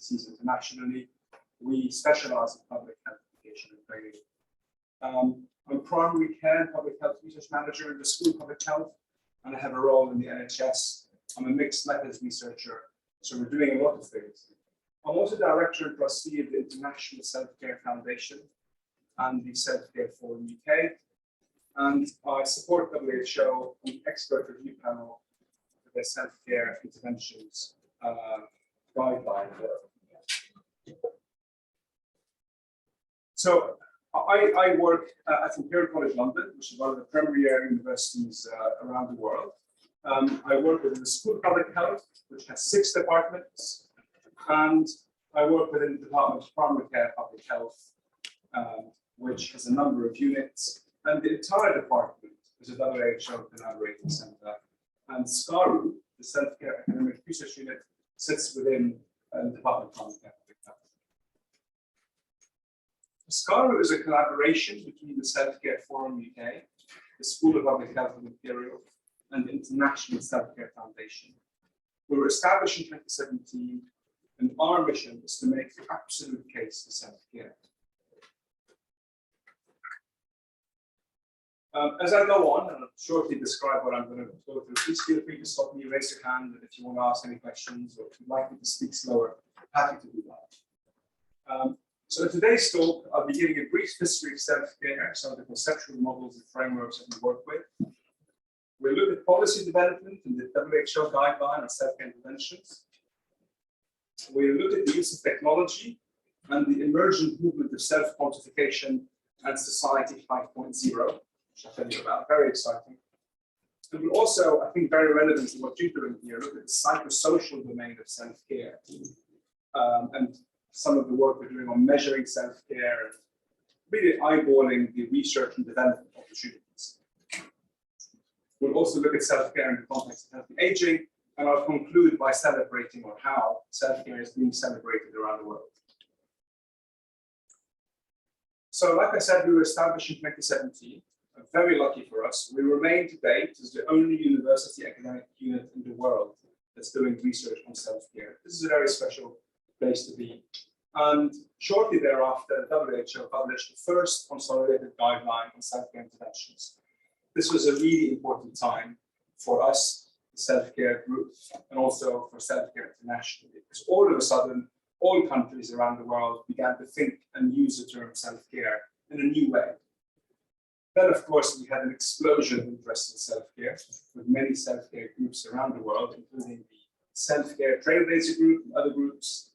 disease internationally. We specialize in public health education and training. I'm primary care and public health research manager in the School of Public Health, and I have a role in the NHS. I'm a mixed methods researcher, so we're doing a lot of things. I'm also director and trustee of the International Self-Care Foundation and the Self-Care Forum UK, and I support WHO on the expert review panel for their self-care interventions guideline. So I work at Imperial College London, which is one of the premier universities around the world. I work within the School of Public Health, which has 6 departments, and I work within the Department of Primary Care Public Health, which has a number of units, and the entire department is a WHO collaborating center. And SCARU, the Self-Care Academic Research Unit, sits within the Department of Primary Care Public Health. SCARU is a collaboration between the Self-Care Forum UK, the School of Public Health of Imperial, and the International Self-Care Foundation. We were established in 2017, and our mission is to make the absolute case for self-care. As I go on, and I'll shortly describe what I'm going to go through, please feel free to stop me, raise your hand if you want to ask any questions, or if you'd like me to speak slower, I'm happy to do that. So in today's talk, I'll be giving a brief history of self-care, some of the conceptual models and frameworks that we work with. We'll look at policy development and the WHO guideline on self-care interventions. We'll look at the use of technology and the emergent movement of self-quantification and Society 5.0, which I'll tell you about, very exciting. And we'll also, I think very relevant to what you're doing here, look at the psychosocial domain of self-care and some of the work we're doing on measuring self-care and really eyeballing the research and development opportunities. We'll also look at self-care in the context of healthy aging, and I'll conclude by celebrating on how self-care is being celebrated around the world. So like I said, we were established in 2017. Very lucky for us. We remain to date as the only university academic unit in the world that's doing research on self-care. This is a very special place to be. And shortly thereafter, WHO published the first consolidated guideline on self-care interventions. This was a really important time for us, the self-care group, and also for self-care internationally, because all of a sudden, all countries around the world began to think and use the term self-care in a new way. Then, of course, we had an explosion of interest in self-care, with many self-care groups around the world, including the Self-Care Trailblazer Group and other groups.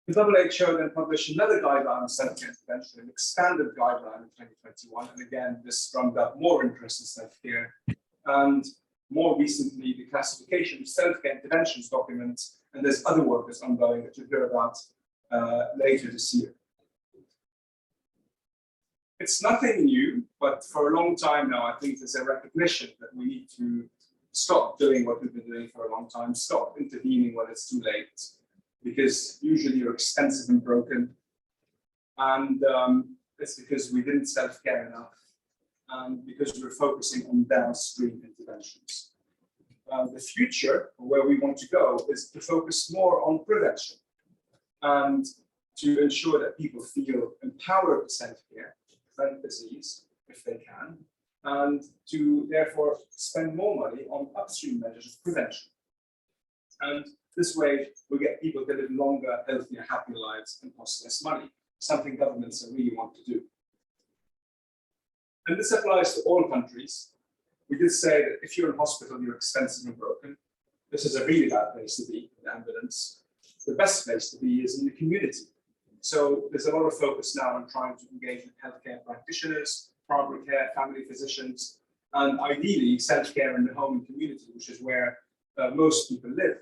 The WHO then published another guideline on self-care intervention, an expanded guideline in 2021, and again, this drummed up more interest in self-care. And more recently, the classification of self-care interventions documents, and there's other work that's ongoing that you'll hear about later this year. It's nothing new, but for a long time now, I think there's a recognition that we need to stop doing what we've been doing for a long time, stop intervening when it's too late, because usually you're expensive and broken. And it's because we didn't self-care enough, and because we're focusing on downstream interventions. The future, where we want to go, is to focus more on prevention and to ensure that people feel empowered to self-care, prevent disease if they can, and to therefore spend more money on upstream measures of prevention. And this way, we get people to live longer, healthier, happier lives and cost less money, something governments really want to do. And this applies to all countries. We did say that if you're in hospital, you're expensive and broken. This is a really bad place to be in the ambulance. The best place to be is in the community. So there's a lot of focus now on trying to engage with healthcare practitioners, primary care, family physicians, and ideally self-care in the home and community, which is where most people live.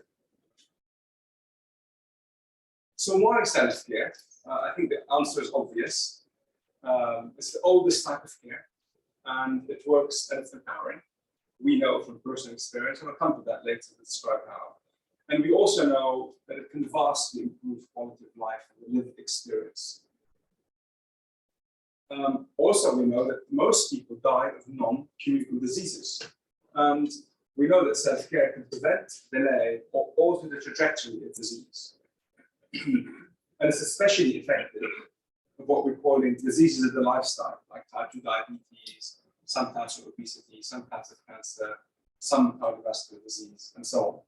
So why self-care? I think the answer is obvious. It's the oldest type of care, and it works and it's empowering. We know from personal experience, and I'll come to that later to describe how. And we also know that it can vastly improve quality of life and the lived experience. Also, we know that most people die of non-communicable diseases. And we know that self-care can prevent, delay, or alter the trajectory of disease. And it's especially effective of what we're calling diseases of the lifestyle, like type 2 diabetes, some types of obesity, some types of cancer, some cardiovascular disease, and so on.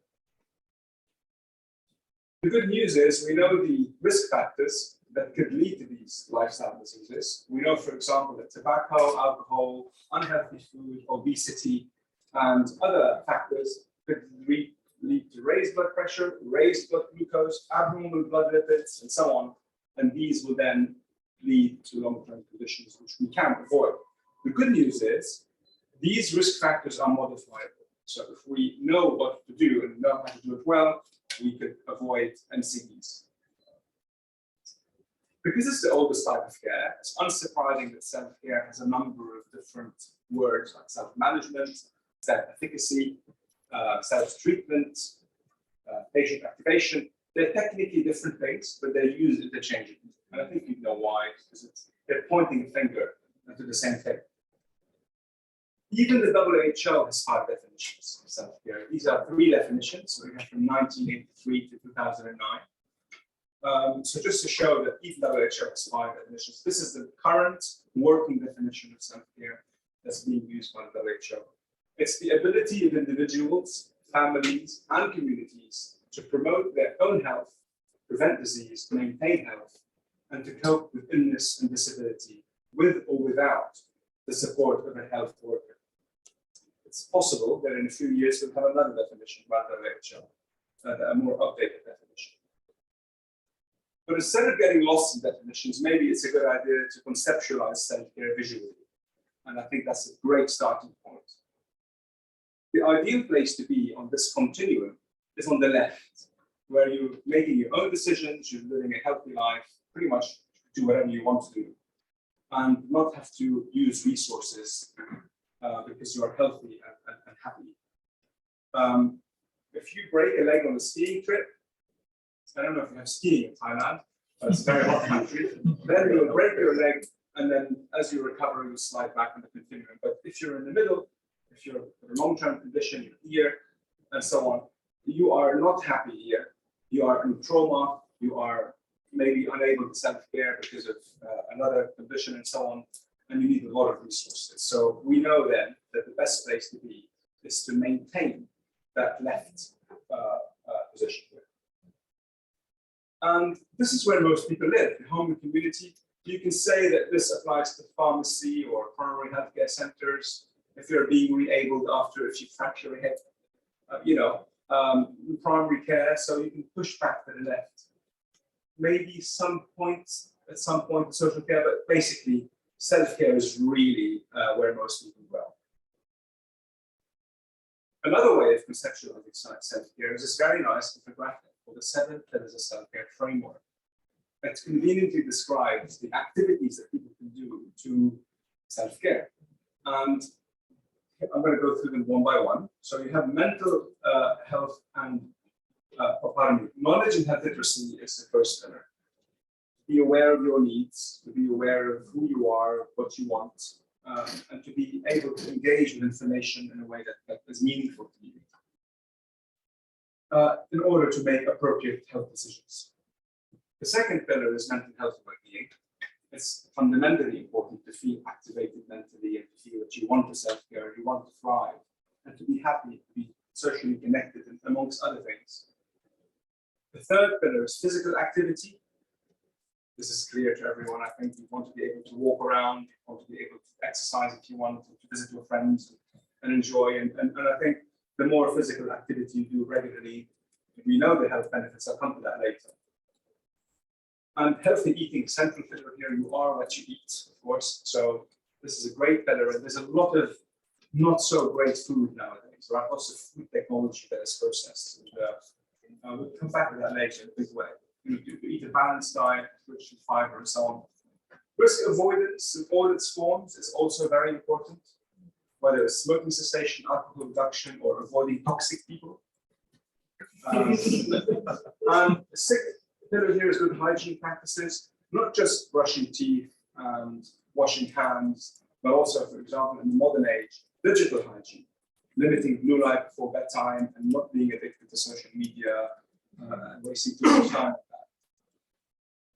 The good news is we know the risk factors that could lead to these lifestyle diseases. We know, for example, that tobacco, alcohol, unhealthy food, obesity, and other factors could lead to raised blood pressure, raised blood glucose, abnormal blood lipids, and so on. And these will then lead to long-term conditions which we can avoid. The good news is these risk factors are modifiable. So if we know what to do and know how to do it well, we could avoid NCDs. Because it's the oldest type of care, it's unsurprising that self-care has a number of different words like self-management, self-efficacy, self-treatment, patient activation. They're technically different things, but they're used interchangeably. And I think you know why, because they're pointing a finger to the same thing. Even the WHO has 5 definitions of self-care. These are 3 definitions, we have from 1983 to 2009. So just to show that even WHO has 5 definitions, this is the current working definition of self-care that's being used by the WHO. It's the ability of individuals, families, and communities to promote their own health, prevent disease, maintain health, and to cope with illness and disability with or without the support of a health worker. It's possible that in a few years we'll have another definition by the WHO, a more updated definition. But instead of getting lost in definitions, maybe it's a good idea to conceptualize self-care visually. And I think that's a great starting point. The ideal place to be on this continuum is on the left, where you're making your own decisions, you're living a healthy life, pretty much do whatever you want to do, and not have to use resources because you are healthy and happy. If you break a leg on a skiing trip, I don't know if you have skiing in Thailand, but it's a very hot country, then you'll break your leg, and then as you recover, you'll slide back on the continuum. But if you're in the middle, if you're in a long-term condition, you're here, and so on, you are not happy here. You are in trauma, you are maybe unable to self-care because of another condition and so on, and you need a lot of resources. So we know then that the best place to be is to maintain that left position here. And this is where most people live, in home and community. You can say that this applies to pharmacy or primary healthcare centers. If you're being re-abled if you fracture a hip, primary care, so you can push back to the left. Maybe at some point, social care, but basically self-care is really where most people go. Another way of conceptualizing self-care is this very nice infographic called the 7 Pillars of Self-Care Framework. It conveniently describes the activities that people can do to self-care. And I'm going to go through them one by one. So you have mental health and knowledge and health literacy is the first pillar. Be aware of your needs, to be aware of who you are, what you want, and to be able to engage with information in a way that is meaningful to you in order to make appropriate health decisions. The second pillar is mental health and well-being. It's fundamentally important to feel activated mentally and to feel that you want to self-care, you want to thrive, and to be happy, to be socially connected, and amongst other things. The third pillar is physical activity. This is clear to everyone. I think you want to be able to walk around, you want to be able to exercise if you want, to visit your friends and enjoy. And I think the more physical activity you do regularly, we know the health benefits. I'll come to that later. And healthy eating, central pillar here, you are what you eat, of course. So this is a great pillar, and there's a lot of not so great food nowadays, right? Lots of food technology that is processed. And we'll come back to that later in a big way. You eat a balanced diet, rich in fiber, and so on. Risk avoidance in all its forms is also very important, whether it's smoking cessation, alcohol reduction, or avoiding toxic people. And the sixth pillar here is good hygiene practices, not just brushing teeth and washing hands, but also, for example, in the modern age, digital hygiene, limiting blue light before bedtime and not being addicted to social media and wasting too much time on that.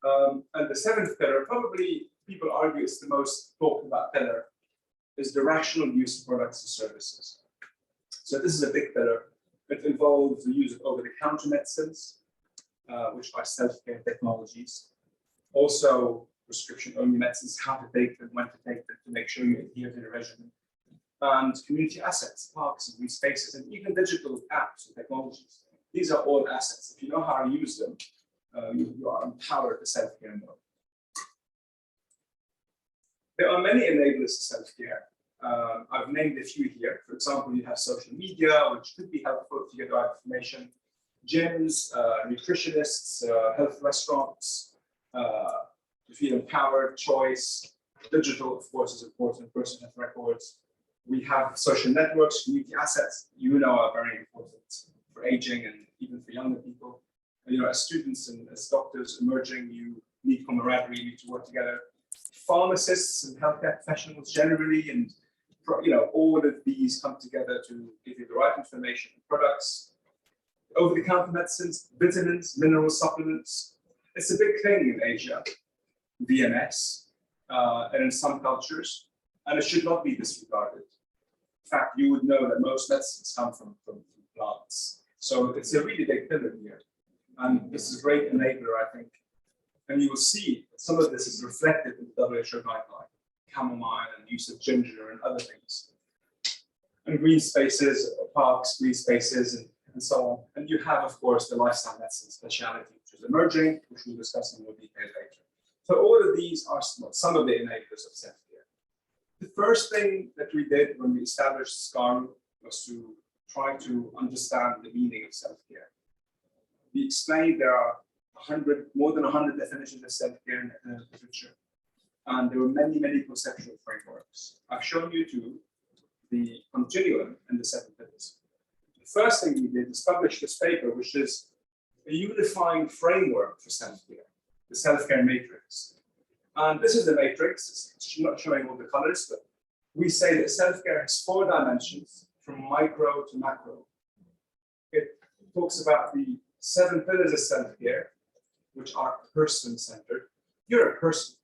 And the seventh pillar, probably people argue it's the most talked about pillar, is the rational use of products and services. So this is a big pillar. It involves the use of over-the-counter medicines, which are self-care technologies. Also, prescription-only medicines, how to take them, when to take them, to make sure you adhere to the regimen. And community assets, parks and green spaces, and even digital apps and technologies. These are all assets. If you know how to use them, you are empowered to self-care mode. There are many enablers to self-care. I've named a few here. For example, you have social media, which could be helpful to get the right information. Gyms, nutritionists, health restaurants, to feel empowered, choice. Digital, of course, is important. Personal health records. We have social networks, community assets, are very important for aging and even for younger people. As students and as doctors emerging, you need camaraderie, you need to work together. Pharmacists and healthcare professionals generally, and all of these come together to give you the right information and products. Over-the-counter medicines, vitamins, mineral supplements. It's a big thing in Asia, VMS, and in some cultures, and it should not be disregarded. In fact, you would know that most medicines come from plants. So it's a really big pillar here. And this is a great enabler, I think. And you will see some of this is reflected in the WHO guideline, chamomile and use of ginger and other things. And green spaces, parks, green spaces, and so on. And you have, of course, the lifestyle medicine specialty, which is emerging, which we'll discuss in more detail later. So all of these are some of the enablers of self-care. The first thing that we did when we established SCARU was to try to understand the meaning of self-care. We explained there are more than 100 definitions of self-care in the literature. And there were many, many conceptual frameworks. I've shown you the continuum and the 7 pillars. The first thing we did is publish this paper, which is a unifying framework for self-care, the self-care matrix. And this is the matrix. It's not showing all the colors, but we say that self-care has 4 dimensions, from micro to macro. It talks about the 7 pillars of self-care, which are person-centered. You're a person,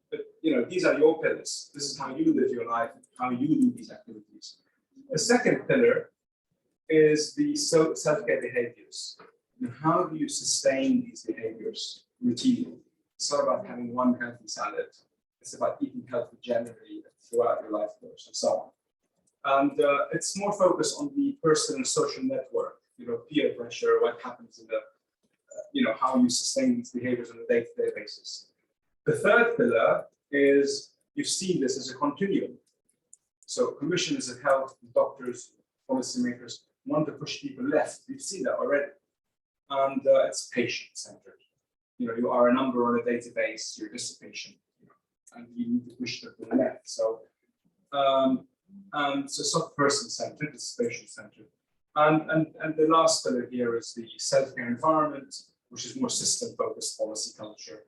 but these are your pillars. This is how you live your life, how you do these activities. The second pillar is the self-care behaviors. How do you sustain these behaviors routinely? It's not about having one healthy salad. It's about eating healthy generally throughout your life course and so on. And it's more focused on the personal social network, peer pressure, what happens in the, how you sustain these behaviors on a day-to-day basis. The third pillar is you see this as a continuum. So commissioners of health, doctors, policymakers want to push people left. We've seen that already. And it's patient-centered. You are a number on a database, you're just a patient, and you need to push them to the left. So it's not person-centered, it's patient-centered. And the last pillar here is the self-care environment, which is more system-focused policy culture.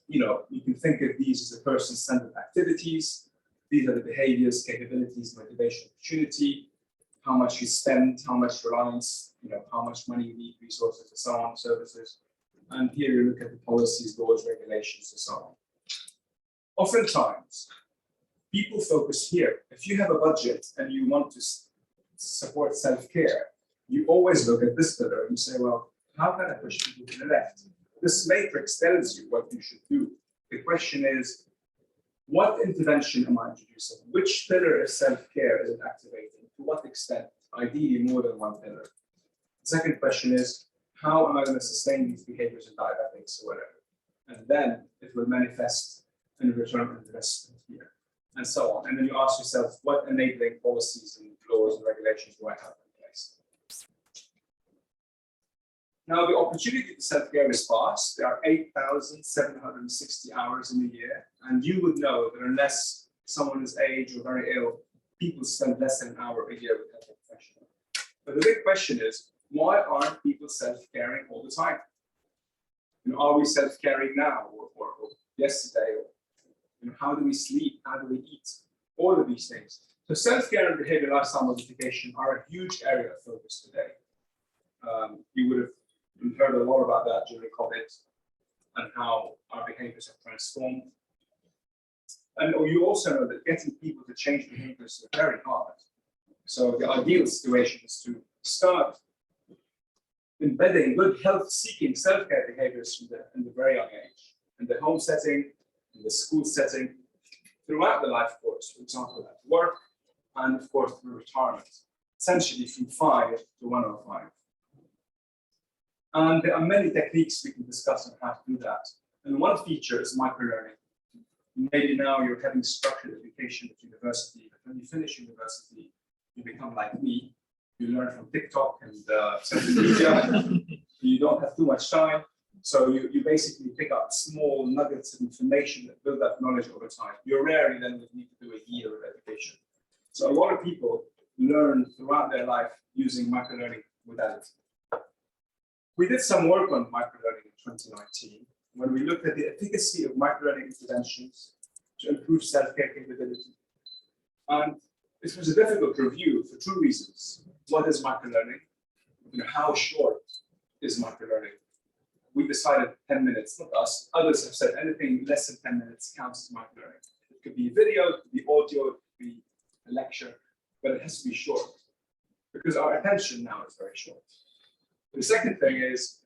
You can think of these as the person-centered activities. These are the behaviors, capabilities, motivation, opportunity, how much you spend, how much reliance, how much money you need, resources, and so on, services. And here you look at the policies, laws, regulations, and so on. Oftentimes, people focus here. If you have a budget and you want to support self-care, you always look at this pillar and you say, well, how can I push people to the left? This matrix tells you what you should do. The question is, what intervention am I introducing? Which pillar of self-care is it activating? To what extent? Ideally, more than one pillar. The second question is, how am I going to sustain these behaviors in diabetics or whatever? And then it will manifest in return on investment here, and so on. And then you ask yourself, what enabling policies and laws and regulations do I have in place? Now, the opportunity to self-care is vast. There are 8,760 hours in a year, and you would know that unless someone is aged or very ill, people spend less than an hour a year with health professionals. But the big question is, why aren't people self-caring all the time? Are we self-caring now or yesterday? Or, how do we sleep? How do we eat? All of these things. So self-care and behavior lifestyle modification are a huge area of focus today. You would have been We've heard a lot about that during COVID and how our behaviors have transformed. And you also know that getting people to change behaviors is very hard. So the ideal situation is to start embedding good health-seeking self-care behaviors in the very young age, in the home setting, in the school setting, throughout the life course, for example, at work, and of course through retirement, essentially from 5 to 105. And there are many techniques we can discuss on how to do that. And one feature is microlearning. Maybe now you're having structured education at university, but when you finish university, you become like me. You learn from TikTok and social media. You don't have too much time. So you basically pick up small nuggets of information that build up knowledge over time. You rarely then would need to do a year of education. So a lot of people learn throughout their life using microlearning modality. We did some work on microlearning in 2019 when we looked at the efficacy of microlearning interventions to improve self-care capability. And this was a difficult review for two reasons. What is microlearning? How short is microlearning? We decided 10 minutes, not us. Others have said anything less than 10 minutes counts as microlearning. It could be video, it could be audio, it could be a lecture, but it has to be short because our attention now is very short. The second thing is,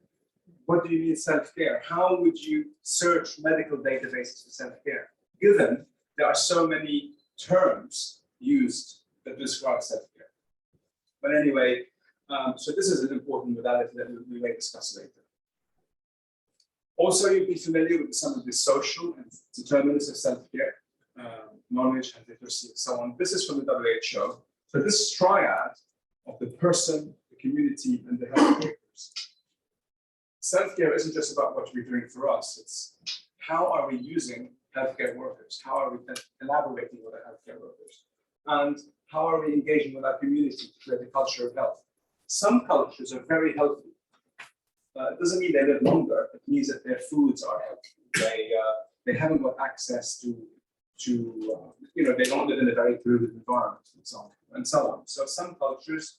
what do you mean self-care? How would you search medical databases for self-care, given there are so many terms used that describe self-care? But anyway, so this is an important modality that we may discuss later. Also, you'll be familiar with some of the social and determinants of self-care, knowledge and literacy and so on. This is from the WHO. So this triad of the person, the community, and the health workers. Self-care isn't just about what we're doing for us. It's how are we using healthcare workers? How are we collaborating with our healthcare workers? And how are we engaging with our community to create a culture of health? Some cultures are very healthy. It doesn't mean they live longer. It means that their foods are healthy. They haven't got access to they don't live in a very polluted environment and so on. So some cultures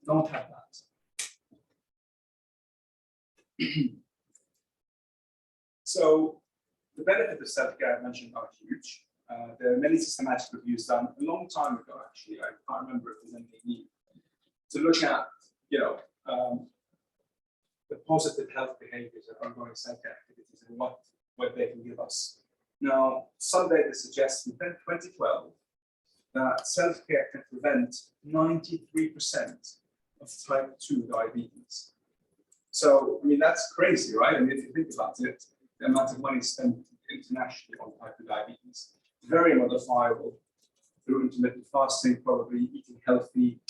don't have that. So the benefits of self-care I mentioned are huge. There are many systematic reviews done a long time ago, actually. I can't remember if there's anything new. To look at, the positive health behaviors of ongoing self-care activities and what they can give us. Now, some data suggests in 2012 that self-care can prevent 93% of type 2 diabetes. So, I mean, that's crazy, right? I mean, if you think about it, the amount of money spent internationally on type 2 diabetes, very modifiable through intermittent fasting, probably eating healthy,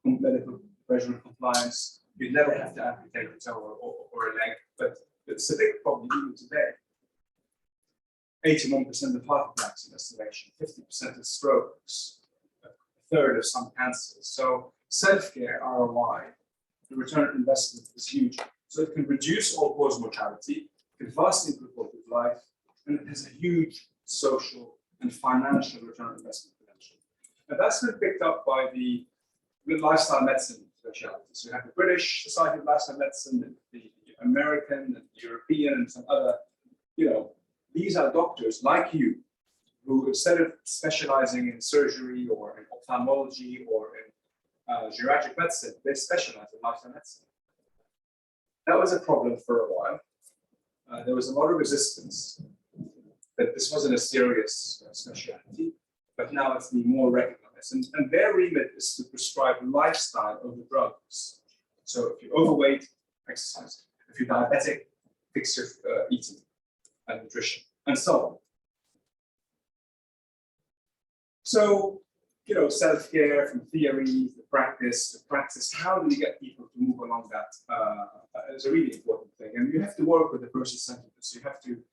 medical pressure and compliance. You'd never have to amputate a toe or a leg, but it's a big problem even today. 81% of heart attacks in estimation, 50% of strokes, a third of some cancers. So self-care ROI, the return on investment is huge. So it can reduce all-cause mortality, it can vastly improve quality of life, and it has a huge social and financial return on investment potential. And that's been picked up by the lifestyle medicine specialties. So you have the British Society of Lifestyle Medicine, the American and European and some other, these are doctors like you who, instead of specializing in surgery or in ophthalmology or in geriatric medicine, they specialize in lifestyle medicine. That was a problem for a while. There was a lot of resistance that this wasn't a serious specialty, but now it's being more recognized. And their remit is to prescribe lifestyle over drugs. So if you're overweight, exercise. If you're diabetic, fix your eating and nutrition, and so on. So, self-care from theory to practice, how do you get people to move along that is a really important thing. And you have to work with the person-centeredness. You have to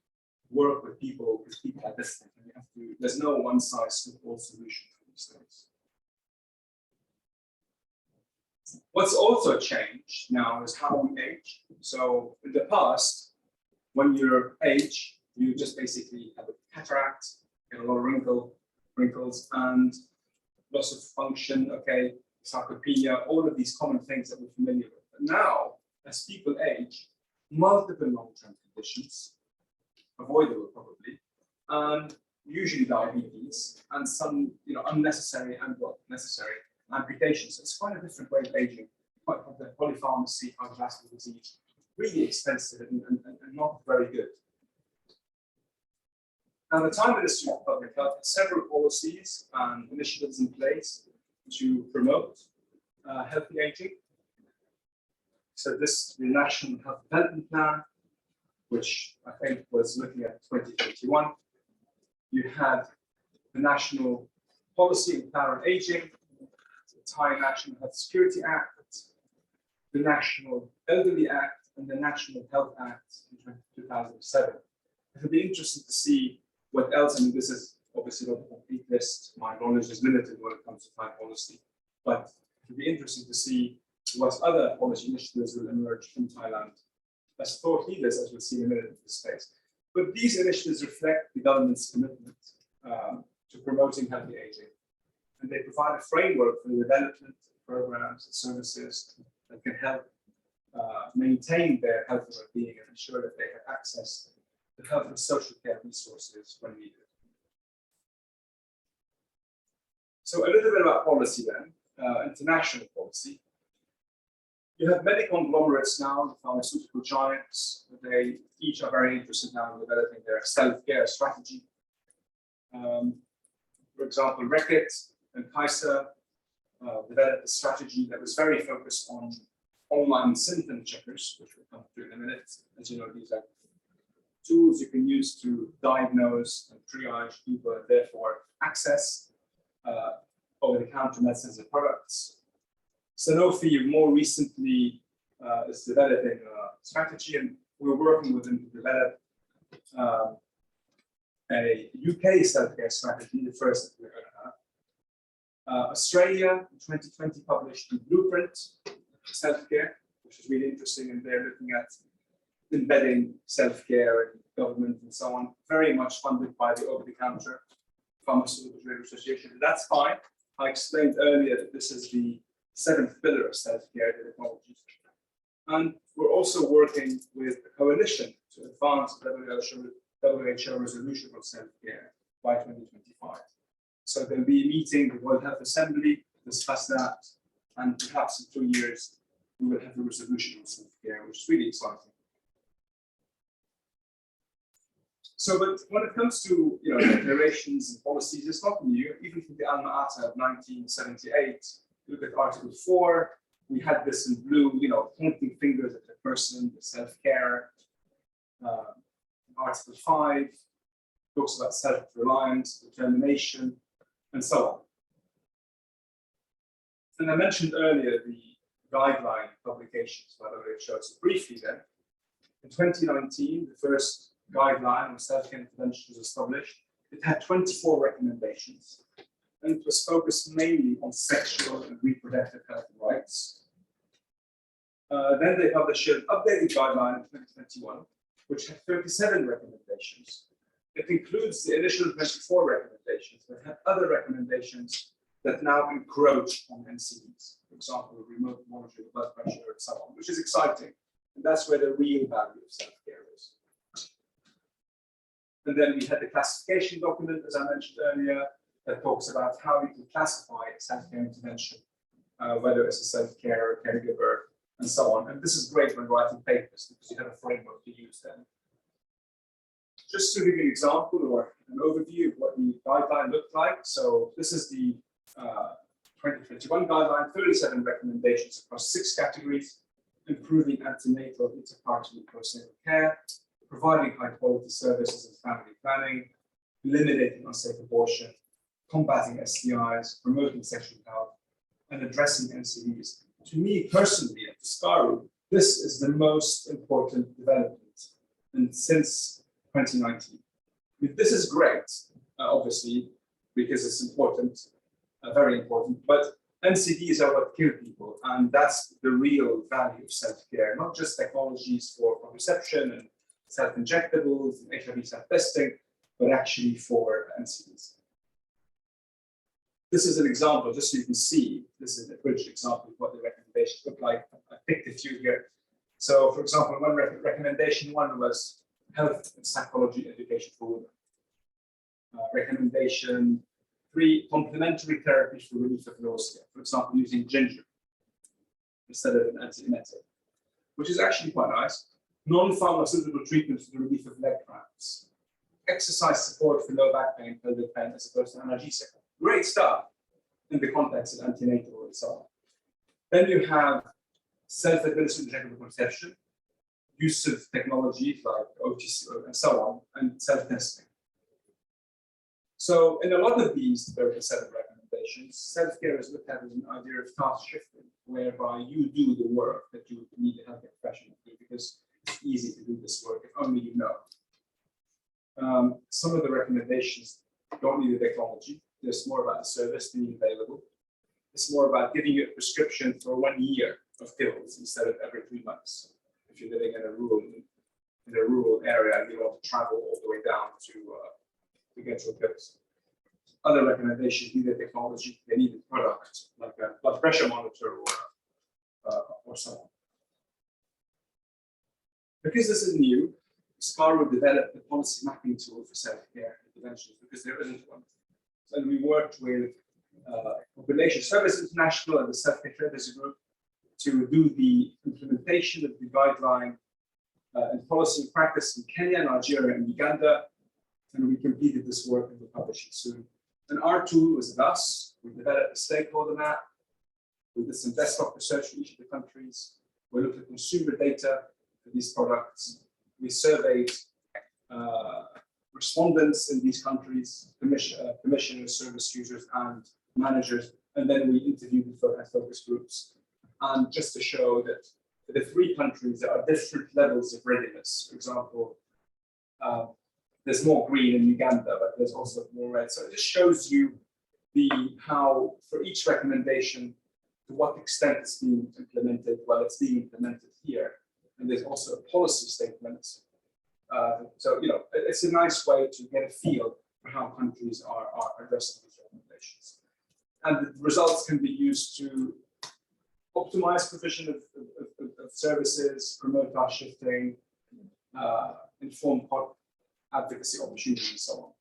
work with people because people are different. And there's no one-size-fits-all solution for these things. What's also changed now is how we age. So in the past, when you age, you just basically have a cataract, get a lot of wrinkles, and loss of function, sarcopenia, all of these common things that we're familiar with. But now, as people age, multiple long-term conditions, avoidable probably, and usually diabetes, and some unnecessary and necessary amputations. It's quite a different way of aging, quite complex, polypharmacy, cardiovascular disease, really expensive and not very good. Now, the Time Ministry of Public Health has several policies and initiatives in place to promote healthy aging. So this is the National Health Development Plan, which I think was looking at 2021. You had the National Policy and Plan on Aging, the Thai National Health Security Act, the National Elderly Act, and the National Health Act in 2007. It'll be interesting to see what else. I mean, this is obviously not a complete list. My knowledge is limited when it comes to Thai policy, but it'll be interesting to see what other policy initiatives will emerge from Thailand as thought leaders, as we'll see in a minute in this space. But these initiatives reflect the government's commitment to promoting healthy aging, and they provide a framework for the development of programs and services that can help maintain their health and well-being and ensure that they have access to health and social care resources when needed. So a little bit about policy then, international policy. You have many conglomerates now, the pharmaceutical giants. They each are very interested now in developing their self-care strategy. For example, Reckitt and Kaiser developed a strategy that was very focused on online symptom checkers, which we'll come to in a minute. As you know, these are tools you can use to diagnose and triage people and therefore access over-the-counter medicines and products. Sanofi more recently is developing a strategy, and we're working with them to develop a UK self-care strategy, the first that we're going to have. Australia in 2020 published the blueprint for self-care, which is really interesting, and they're looking at embedding self-care in government and so on, very much funded by the over-the-counter Pharmaceutical Trade Association. And that's fine. I explained earlier that this is the seventh pillar of self-care technologies. And we're also working with a coalition to advance WHO resolution on self-care by 2025. So there'll be a meeting, the World Health Assembly, to discuss that, and perhaps in 2 years, we will have a resolution on self-care, which is really exciting. So, but when it comes to declarations and policies, it's not new. Even from the Alma Ata of 1978, look at Article 4. We had this in blue, pointing fingers at the person, the self-care. Article 5 talks about self-reliance, determination, and so on. And I mentioned earlier the guideline publications by the WHO. So briefly then, in 2019, the first guideline on self-care intervention was established. It had 24 recommendations, and it was focused mainly on sexual and reproductive health rights. Then they published an updated guideline in 2021, which had 37 recommendations. It includes the initial 24 recommendations, but had other recommendations that now encroach on NCDs. For example, remote monitoring of blood pressure and so on, which is exciting. And that's where the real value of self-care is. And then we had the classification document, as I mentioned earlier, that talks about how you can classify a self-care intervention, whether it's a self-care or caregiver, and so on. And this is great when writing papers because you have a framework to use then. Just to give you an example or an overview of what the guideline looked like. So this is the 2021 guideline, 37 recommendations across 6 categories: improving antenatal, interpartum, and postnatal care, providing high-quality services and family planning, eliminating unsafe abortion, combating STIs, promoting sexual health, and addressing NCDs. To me personally, at SCARU, this is the most important development, and since 2019. This is great, obviously, because it's important, very important, but NCDs are what kill people, and that's the real value of self-care, not just technologies for contraception and self-injectables and HIV self-testing, but actually for NCDs. This is an example, just so you can see, this is an abridged example of what the recommendations look like. I picked a few here. So, for example, one recommendation one was health and psychology education for women. Recommendation 3, complementary therapies for relief of nausea. For example, using ginger instead of an antiemetic, which is actually quite nice. Non-pharmaceutical treatment for the relief of leg cramps. Exercise support for low back pain, pelvic pain, as opposed to analgesic. Great stuff in the context of antenatal and so on. Then you have self-administered injectable contraception, use of technologies like OTC and so on, and self-testing. So in a lot of these, there are a set of recommendations. Self-care is looked at as an idea of task shifting, whereby you do the work that you need a healthcare professional to do, because it's easy to do this work if only you know. Some of the recommendations don't need the technology. There's more about the service being available. It's more about giving you a prescription for 1 year of pills instead of every 3 months. If you're living in a rural area and you want to travel all the way down to get your pills. Other recommendations need the technology. They need a product like a blood pressure monitor or so on. Because this is new, SCARU developed a policy mapping tool for self-care interventions because there isn't one. And we worked with Population Service International and the Self-Care Traders Group to do the implementation of the guideline and policy and practice in Kenya, Nigeria, and Uganda. And we completed this work and we'll publish it soon. And our tool was at us. We developed a stakeholder map. We did some desktop research in each of the countries. We looked at consumer data for these products. We surveyed respondents in these countries, commissioners, service users, and managers, and then we interviewed the focus groups. And just to show that for the 3 countries, there are different levels of readiness. For example, there's more green in Uganda, but there's also more red. So it just shows you how for each recommendation, to what extent it's being implemented. Well, it's being implemented here. And there's also a policy statement. So, it's a nice way to get a feel for how countries are addressing these recommendations. And the results can be used to optimize provision of services, promote task shifting, inform advocacy opportunities, and so on.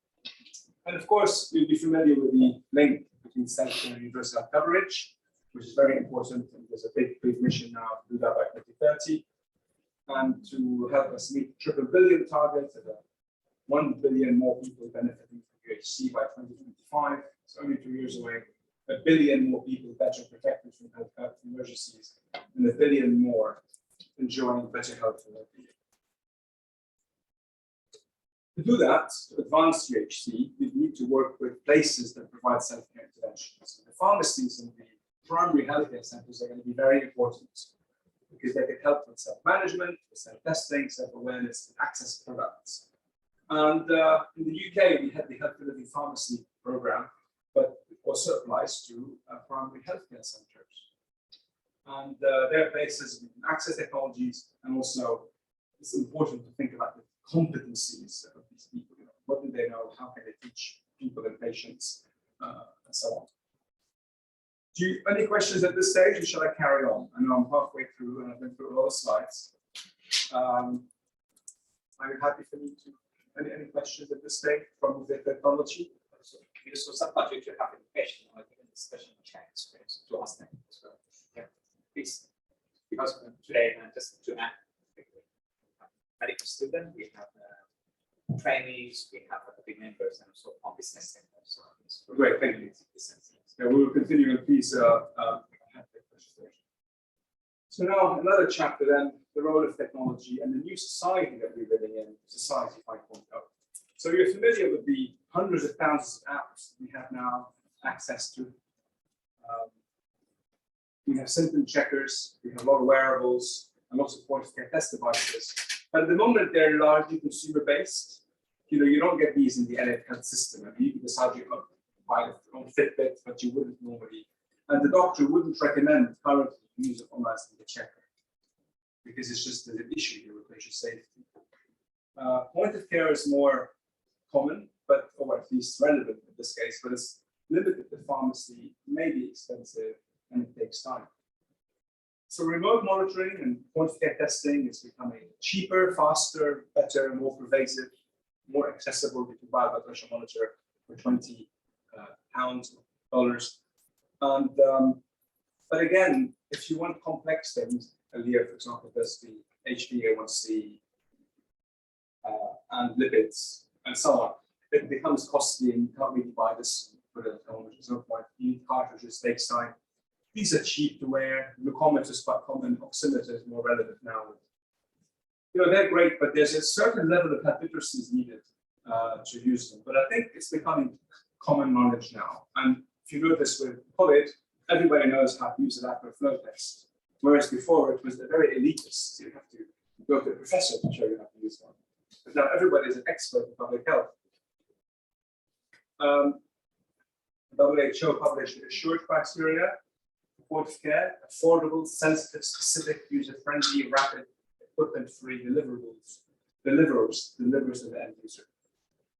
And of course, you'll be familiar with the link between self-care and universal health coverage, which is very important. And there's a big mission now to do that by 2030. And to help us meet the $3 billion target, 1 billion more people benefiting from UHC by 2025. It's only 2 years away. 1 billion more people better protected from health emergencies, and 1 billion more enjoying better health and well-being. To do that, to advance UHC, we need to work with places that provide self-care interventions. The pharmacies and the primary healthcare centers are going to be very important, because they can help with self-management, with self-testing, self-awareness, and access to products. And in the UK, we had the Health Delivery Pharmacy program, but it also applies to primary healthcare centers. And there are places we can access technologies, and also it's important to think about the competencies of these people. What do they know? How can they teach people and patients, and so on. Any questions at this stage, or shall I carry on? I know I'm halfway through and I've been through a lot of slides. Are you happy for me to, any questions at this stage from the technology? So some budget you have a question or even discussion chat space to ask them as well. Yeah, please. Because today, just to add, medical student, we have trainees, we have big members, and also on business centers. So great, thank you. Yeah, we will continue with these. So now another chapter then, the role of technology and the new society that we're living in, Society 5.0. So you're familiar with the hundreds of thousands of apps we have now access to. We have symptom checkers, we have a lot of wearables, and lots of point-of-care test devices. But at the moment, they're largely consumer-based. You don't get these in the NF health system. I mean, you can decide you buy your own Fitbit, but you wouldn't normally. And the doctor wouldn't recommend currently to use an online checker, because it's just an issue here with patient safety. Point of care is more common, but or at least relevant in this case, but it's limited to pharmacy, may be expensive, and it takes time. So remote monitoring and point-of-care testing is becoming cheaper, faster, better, more pervasive, more accessible. You can buy a blood pressure monitor for £20, dollars. And but again, if you want complex things, Leah, for example, does the HbA1c and lipids and so on. It becomes costly and you can't really buy this for the home, which is no point. You need cartridges, take sign. These are cheap to wear. Glucometer is quite common. Oximeter is more relevant now. You know, they're great, but there's a certain level of literacy is needed to use them. But I think it's becoming common knowledge now. And if you notice with COVID, everybody knows how to use a lateral flow test. Whereas before it was very elitist. You have to go to a professor to show you how to use one. But now everybody is an expert in public health. WHO published assured criteria for point-of-care, affordable, sensitive, specific, user-friendly, rapid, equipment-free deliverers to the end user.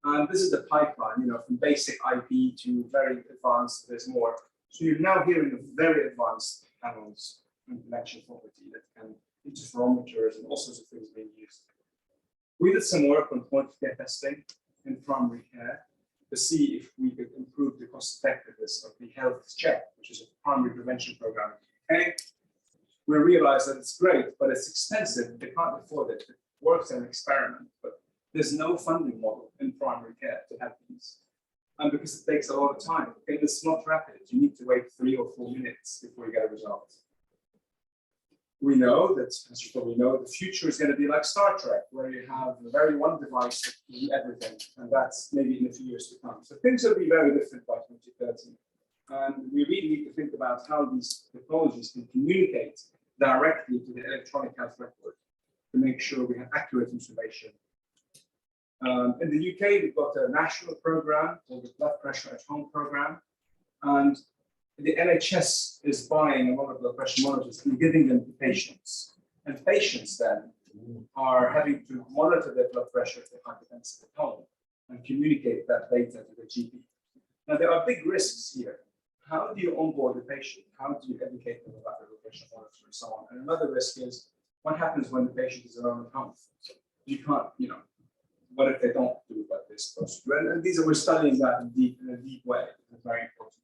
And this is the pipeline, you know, from basic IP to very advanced, there's more. So you're now hearing of very advanced panels and intellectual property that can interferometers and all sorts of things being used. We did some work on point-of-care testing in primary care to see if we could improve the cost effectiveness of the health check, which is a primary prevention program. Okay, we realized that it's great, but it's expensive. They can't afford it. It works as an experiment, but there's no funding model in primary care to have these. And because it takes a lot of time, okay, it's not rapid. You need to wait 3 or 4 minutes before you get a result. We know that, as you probably know, the future is going to be like Star Trek, where you have a very one device that can do everything, and that's maybe in a few years to come. So things will be very different by 2030. And we really need to think about how these technologies can communicate directly to the electronic health record to make sure we have accurate information. In the UK, we've got a national program called the Blood Pressure at Home program, and the NHS is buying a lot of blood pressure monitors and giving them to patients. And patients then are having to monitor their blood pressure if they're hypertensive at home and communicate that data to the GP. Now, there are big risks here. How do you onboard the patient? How do you educate them about the blood pressure monitor and so on? And another risk is what happens when the patient is alone at home? You can't, you know, what if they don't do what they're supposed to do? And these are, we're studying that in a deep way. It's very important.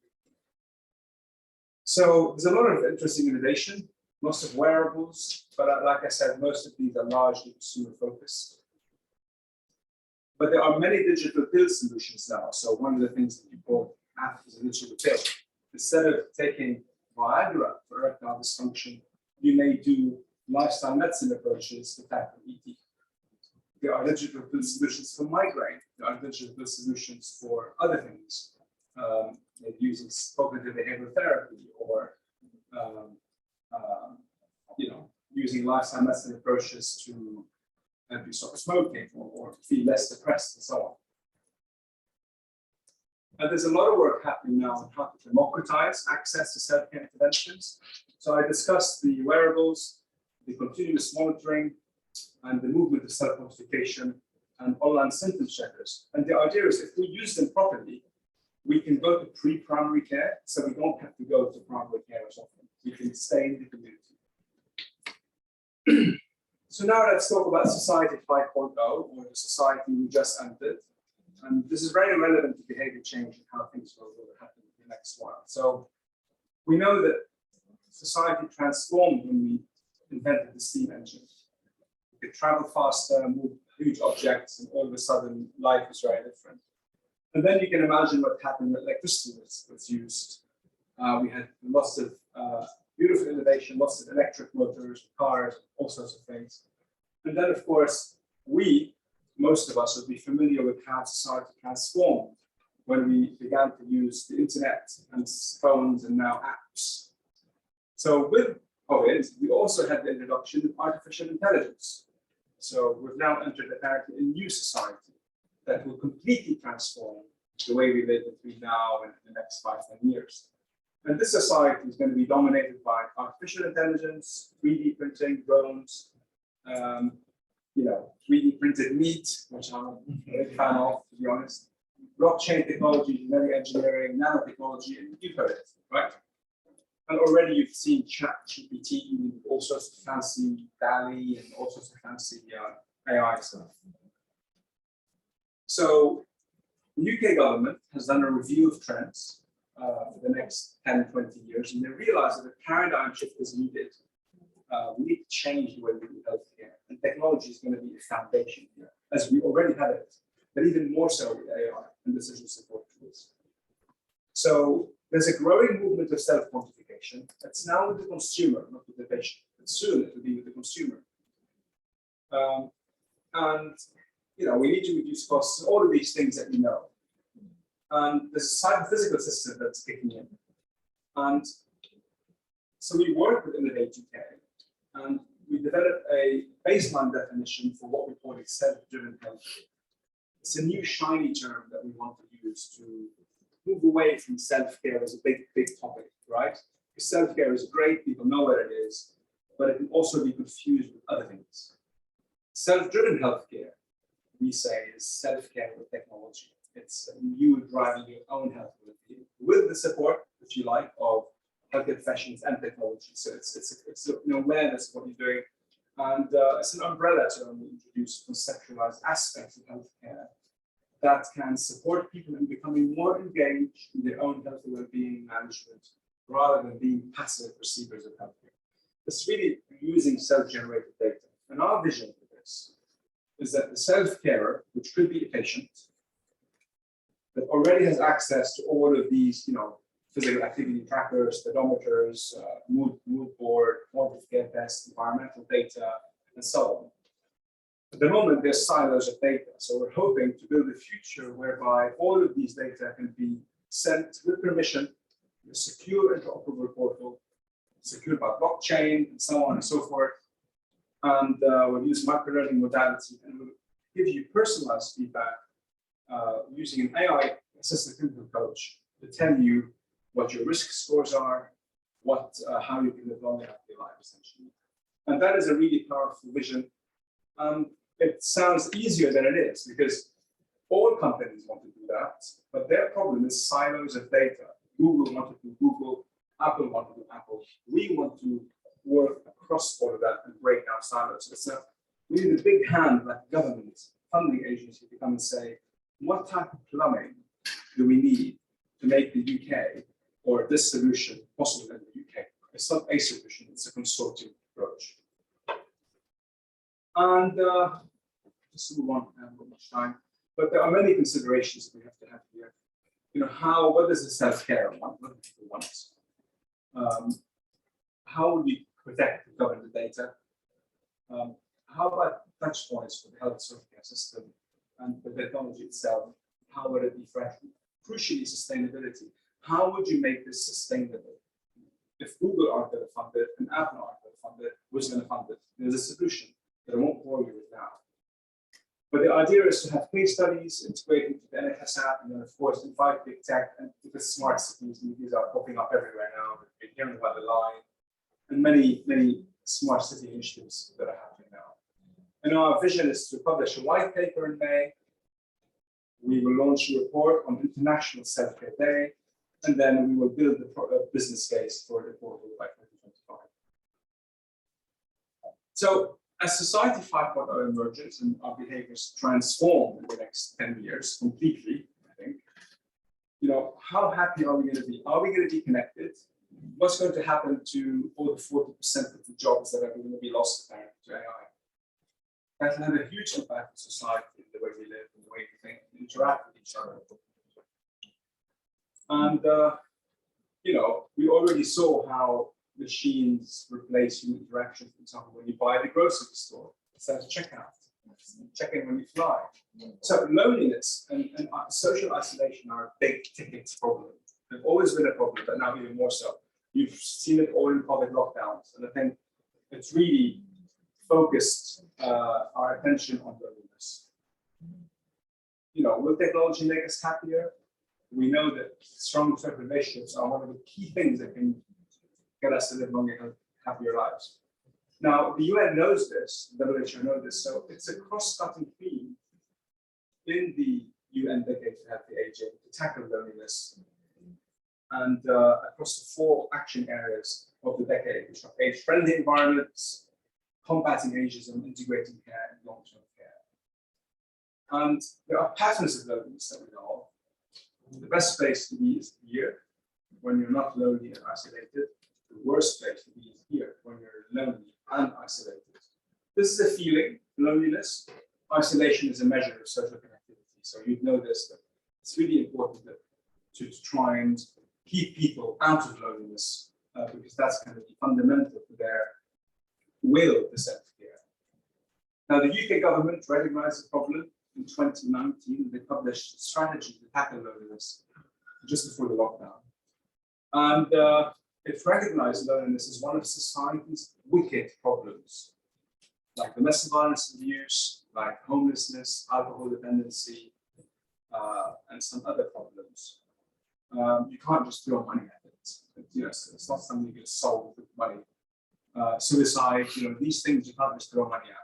So there's a lot of interesting innovation, lots of wearables, but like I said, most of these are largely consumer focused. But there are many digital pill solutions now. So one of the things that people have is a digital pill. Instead of taking Viagra for erectile dysfunction, you may do lifestyle medicine approaches to tackle ED. There are digital pill solutions for migraine. There are digital pill solutions for other things. Like using cognitive behavioral therapy or you know, using lifestyle medicine approaches to help you stop smoking or feel less depressed and so on. And there's a lot of work happening now on how to democratize access to self-care interventions. So I discussed the wearables, the continuous monitoring, and the movement of self-notification and online symptom checkers. And the idea is if we use them properly, we can go to pre-primary care, so we don't have to go to primary care as often. We can stay in the community. So now let's talk about Society 5.0, or the society we just entered. And this is very relevant to behavior change and how things will happen in the next while. So we know that society transformed when we invented the steam engine. We could travel faster, move huge objects, and all of a sudden life is very different. And then you can imagine what happened when electricity was used. We had lots of beautiful innovation, lots of electric motors, cars, all sorts of things. And then, of course, most of us would be familiar with how society transformed when we began to use the internet and phones and now apps. So with COVID, we also had the introduction of artificial intelligence. So we've now entered apparently a new society that will completely transform the way we live between now and the next 5-10 years. And this society is going to be dominated by artificial intelligence, 3D printing, drones, you know, 3D printed meat, which I'm a big fan of, to be honest, blockchain technology, genetic engineering, nanotechnology, and you've heard it, right? And already you've seen ChatGPT and all sorts of fancy DALL-E and all sorts of fancy AI stuff. So the UK government has done a review of trends for the next 10, 20 years, and they realize that a paradigm shift is needed. We need to change the way we do healthcare, and technology is going to be a foundation here, as we already have it, but even more so with AI and decision support tools. So there's a growing movement of self-quantification. It's now with the consumer, not with the patient. But soon it will be with the consumer. And we need to reduce costs, all of these things that you know. And there's a psychophysical system that's kicking in. And so we work with Innovate UK, and we developed a baseline definition for what we call self-driven healthcare. It's a new shiny term that we want to use to move away from self-care as a big topic, right? Because self-care is great, people know what it is, but it can also be confused with other things. Self-driven healthcare, we say, is self-care with technology. It's you driving your own health with the support, if you like, of healthcare professionals and technology. So it's an awareness of what you're doing. And it's an umbrella term we introduce conceptualized aspects of healthcare that can support people in becoming more engaged in their own health and well-being management rather than being passive receivers of healthcare. It's really using self-generated data. And our vision for this is that the self-carer, which could be a patient, that already has access to all of these, physical activity trackers, speedometers, mood board, quality of care tests, environmental data, and so on. At the moment, there's silos of data. So we're hoping to build a future whereby all of these data can be sent with permission, in a secure interoperable portal, secured by blockchain, and so on and so forth. And we'll use microlearning modality, and we'll give you personalized feedback using an AI-assisted clinical coach to tell you what your risk scores are, how you can live long enough your life, essentially. And that is a really powerful vision. It sounds easier than it is because all companies want to do that, but their problem is silos of data. Google wanted to do Google, Apple wanted to do Apple. We want to work across all of that and break down silos. So we need a big hand, like government, funding agency, to come and say, what type of plumbing do we need to make the UK or this solution possible in the UK? It's not a solution, it's a consortium approach. And just to move on, I haven't got much time, but there are many considerations that we have to have here. What does the self-care want? What do people want? How would we protect and govern the data? How about touch points for the health care system and the technology itself? How would it be threatened? Crucially, sustainability. How would you make this sustainable? If Google aren't going to fund it and Apple aren't going to fund it, who's going to fund it? There's a solution that I won't bore you with now. But the idea is to have case studies integrated into the NHS app, and then, of course, invite big tech and the smart cities. These are popping up everywhere now. We've been hearing about the line and many smart city initiatives that are happening now. And our vision is to publish a white paper in May. We will launch a report on International Self-Care Day, and then we will build the business case for the portal by 2025. So as Society 5.0 emerges and our behaviors transform in the next 10 years completely, I think, how happy are we going to be? Are we going to be connected? What's going to happen to all the 40% of the jobs that are going to be lost to AI? That will have a huge impact on society, in the way we live, in the way we think, and interact with each other. And, we already saw how machines replace human interaction. For example, when you buy at the grocery store, instead of checkout, check in when you fly. So loneliness and social isolation are a big ticket problem. They've always been a problem, but now even more so. You've seen it all in COVID lockdowns, and I think it's really focused our attention on loneliness. Will technology make us happier? We know that strong social relationships are one of the key things that can get us to live longer, happier lives. Now, the UN knows this, the WHO knows this, so it's a cross-cutting theme in the UN Decade to Healthy Aging to tackle loneliness and across the 4 action areas of the decade, which are age-friendly environments, combating ageism, integrating care, and long-term care. And there are patterns of loneliness that we know of. The best place to be is here, when you're not lonely and isolated. The worst place to be is here, when you're lonely and isolated. This is a feeling, loneliness. Isolation is a measure of social connectivity. So you'd know this, that it's really important to try and keep people out of loneliness, because that's kind of fundamental to their will for self-care. Now, the UK government recognized the problem in 2019. They published a strategy to tackle loneliness just before the lockdown. And it recognized loneliness as one of society's wicked problems, like domestic violence and abuse, like homelessness, alcohol dependency, and some other problems. You can't just throw money at it. It's not something you can solve with money. Suicide, these things you can't just throw money at.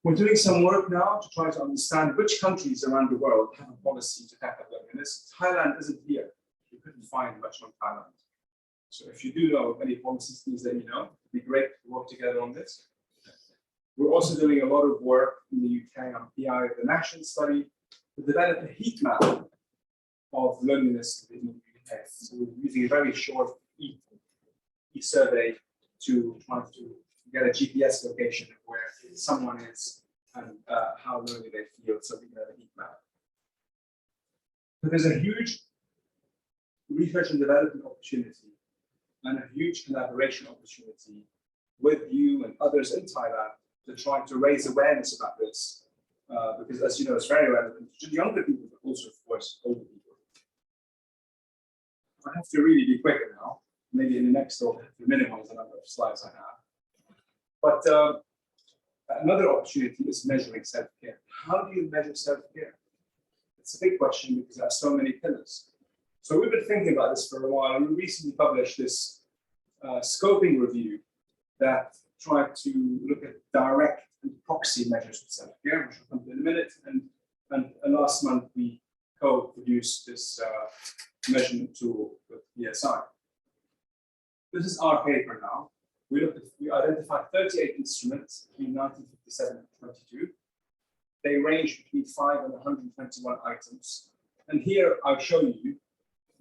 We're doing some work now to try to understand which countries around the world have a policy to tackle loneliness. Thailand isn't here. We couldn't find much on Thailand. So if you do know of any policies, please let me know. It'd be great to work together on this. We're also doing a lot of work in the UK on PI, the national study, to develop a heat map of loneliness in the UK. So we're using a very short e-survey to try to get a GPS location of where someone is and how lonely they feel, so we can have a heat map. So there's a huge research and development opportunity and a huge collaboration opportunity with you and others in Thailand to try to raise awareness about this, because as you know, it's very relevant to younger people, but also, of course, older people. I have to really be quicker now. Maybe in the next talk, I have to minimize the number of slides I have. But another opportunity is measuring self-care. How do you measure self-care? It's a big question because there are so many pillars. So we've been thinking about this for a while, and we recently published this scoping review that tried to look at direct and proxy measures of self-care, which will come to in a minute. And last month, we co-produced this measurement tool with PSI. This is our paper now. We identified 38 instruments between 1957 and 22. They range between 5 and 121 items. And here I'll show you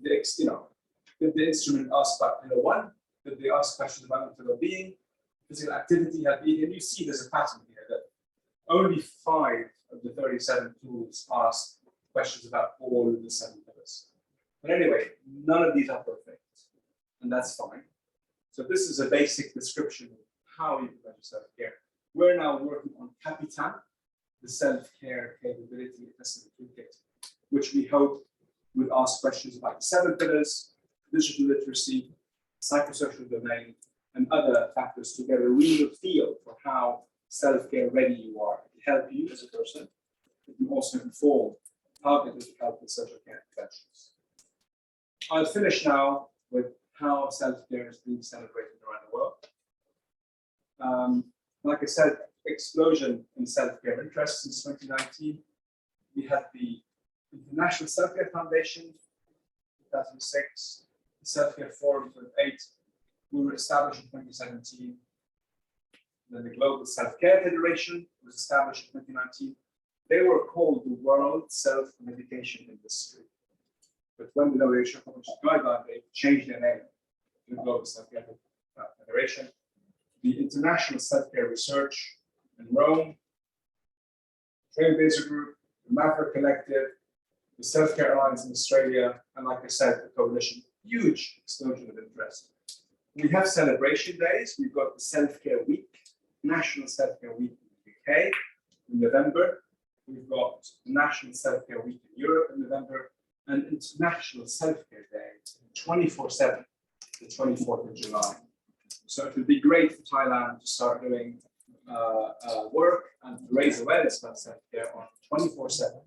did the instrument ask about pillar 1? Did they ask questions about mental well-being, physical activity, health-being? And you see there's a pattern here that only 5 of the 37 tools ask questions about all of the 7 pillars. But anyway, none of these are perfect, and that's fine. So this is a basic description of how you can measure self-care. We're now working on Capitan, the self-care capability assessment toolkit, which we hope would ask questions about the 7 pillars, digital literacy, psychosocial domain, and other factors to get a real feel for how self-care ready you are. It can help you as a person. It can also inform targeted help with social care interventions. I'll finish now with how self-care is being celebrated around the world. Like I said, explosion in self-care interest since 2019. We had the International Self-Care Foundation, 2006, the Self-Care Forum, 2008. We were established in 2017. Then the Global Self-Care Federation was established in 2019. They were called the World Self-Medication Industry. But when the WHO published the guideline, they changed their name to the Global Self-Care Federation. The International Self-Care Research in Rome, Trailblazer Group, the Mapper Collective, the Self-Care Alliance in Australia, and like I said, the coalition, huge explosion of interest. We have celebration days. We've got the Self-Care Week, National Self-Care Week in the UK in November. We've got the National Self-Care Week in Europe in November, and International Self-Care Day, 24/7, the 24th of July. So it would be great for Thailand to start doing work and to raise awareness about self-care on 24/7.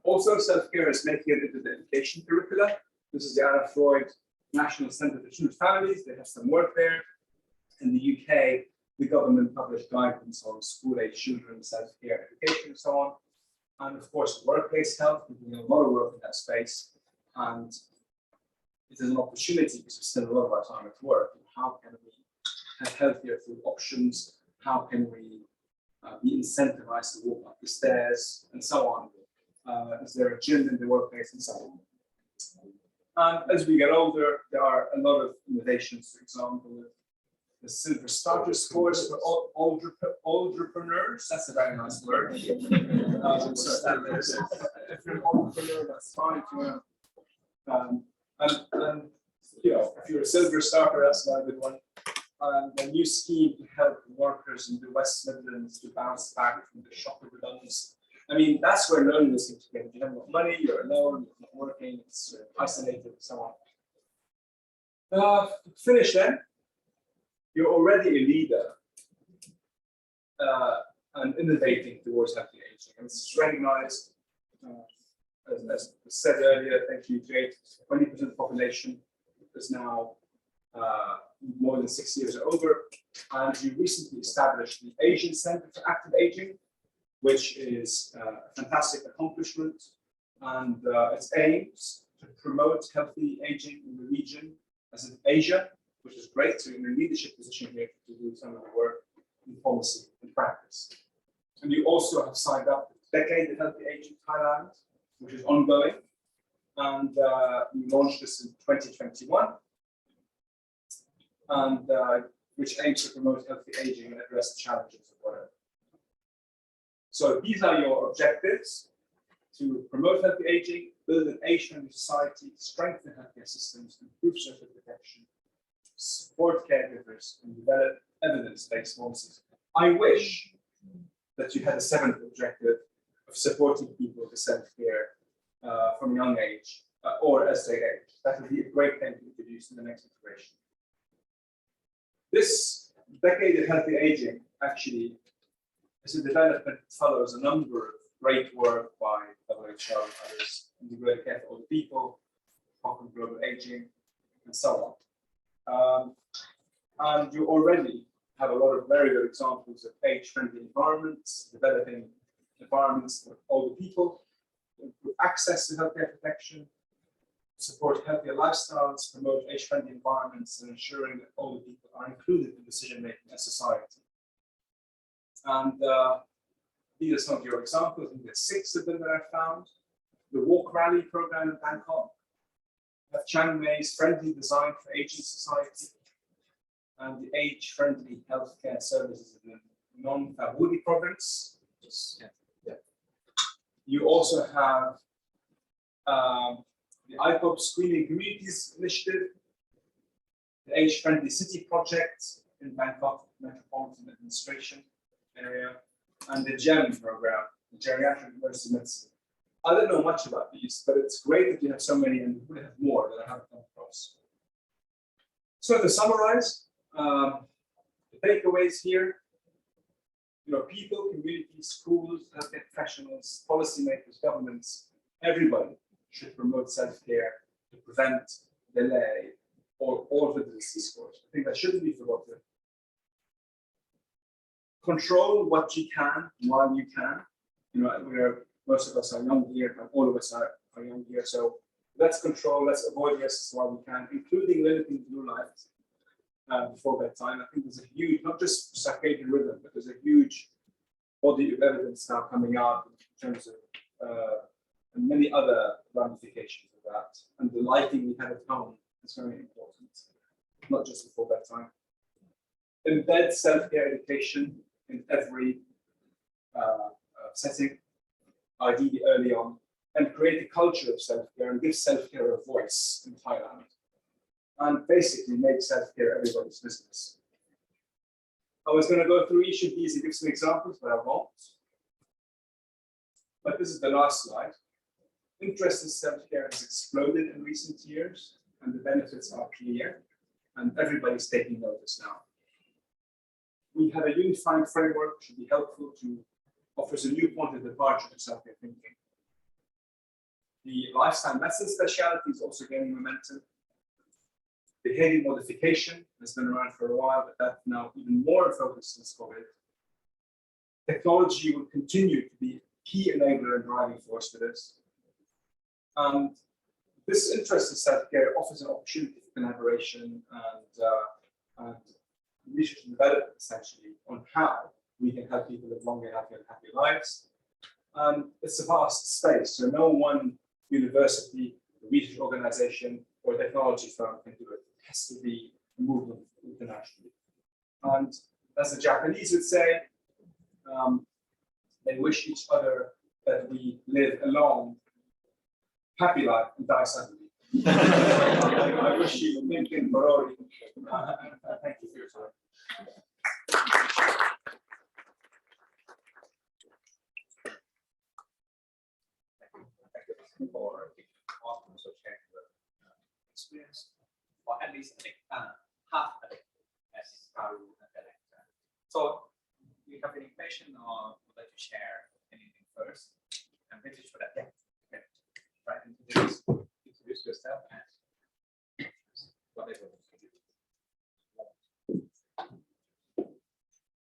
Also, self-care is making it into the education curricula. This is the Anna Freud National Centre for Children and Families. They have some work there. In the UK, the government published guidance on school-age children, self-care education, and so on. And of course, workplace health, we're doing a lot of work in that space. And it is an opportunity because we spend a lot of our time at work. How can we have healthier food options? How can we be incentivized to walk up the stairs and so on? Is there a gym in the workplace and so on? And as we get older, there are a lot of innovations. For example, the silver starter scores for entrepreneurs. That's a very nice word. So if you're an entrepreneur, that's fine. And you know, if you're a silver starter, that's another good one. A new scheme to help workers in the West Midlands to bounce back from the shock of redundancy. I mean, that's where loneliness is together. You have no money, you're alone, you're not working, it's isolated, and so on. Finish then. You're already a leader and innovating towards healthy aging. And this is recognized, as said earlier, thank you, Jade, 20% of the population is now more than 6 years or over. And you recently established the Asian Center for Active Aging, which is a fantastic accomplishment. And its aims to promote healthy aging in the region as in Asia, which is great. So you're in a leadership position here to do some of the work in policy and practice. And you also have signed up the Decade of Healthy Aging Thailand, which is ongoing. And you launched this in 2021. And which aims to promote healthy aging and address the challenges of whatever. So these are your objectives: to promote healthy aging, build an age-friendly society, strengthen healthcare systems, improve social protection, support caregivers, and develop evidence-based policies. I wish that you had a seventh objective of supporting people with self-care from a young age or as they age. That would be a great thing to introduce in the next iteration. This Decade of Healthy Aging actually is a development that follows a number of great work by WHO and others in the great care for older people, on global aging, and so on. And you already have a lot of very good examples of age-friendly environments, developing environments for older people, improve access to healthcare protection, support healthier lifestyles, promote age-friendly environments, and ensuring that older people are included in decision-making as society. And these are some of your examples. I think there's 6 of them that I found. The Walk Rally program in Bangkok, Chiang Mai's Friendly Design for Aging Society, and the age-friendly healthcare services in the non-Thaburi province. You also have the IPOP Screening Communities Initiative, the Age-Friendly City Project in Bangkok Metropolitan Administration area, and the GEM program, the Geriatric Emergency Medicine. I don't know much about these, but it's great that you have so many, and we have more that I haven't come across. So to summarize, the takeaways here: you know, people, communities, schools, healthcare professionals, policymakers, governments, everybody should promote self-care to prevent, delay, or alter the disease course. I think that shouldn't be forgotten. Control what you can while you can. You know, most of us are young here, and all of us are young here. So let's control, let's avoid risks while we can, including limiting blue light before bedtime. I think there's a huge, not just circadian rhythm, but there's a huge body of evidence now coming out in terms of and many other ramifications of that. And the lighting we have at home is very important, not just before bedtime. Embed self-care education in every setting, ideally early on, and create a culture of self-care and give self-care a voice in Thailand. And basically make self-care everybody's business. I was going to go through each of these and give some examples, but I won't. But this is the last slide. Interest in self-care has exploded in recent years, and the benefits are clear, and everybody's taking notice now. We have a unifying framework, which should be helpful to offers a new point of departure to self-care thinking. The lifestyle medicine specialty is also gaining momentum. Behavior modification has been around for a while, but that's now even more in focus since COVID. Technology will continue to be key enabler and driving force for this. And this interest in self-care offers an opportunity for collaboration and research and development, essentially, on how we can help people live longer, happier, and happier lives. And it's a vast space, so no one university, research organization, or technology firm can do it. It has to be a movement internationally. And as the Japanese would say, they wish each other that we live a long, happy life and die suddenly. I wish you thinking Morori. Thank you for your time. Thank you for also sharing your experience, or at least half of it as SCARU and director. So, do you have any question or would like to share anything first? I'm ready for that. Yeah. Okay. Right. Introduce yourself and whatever.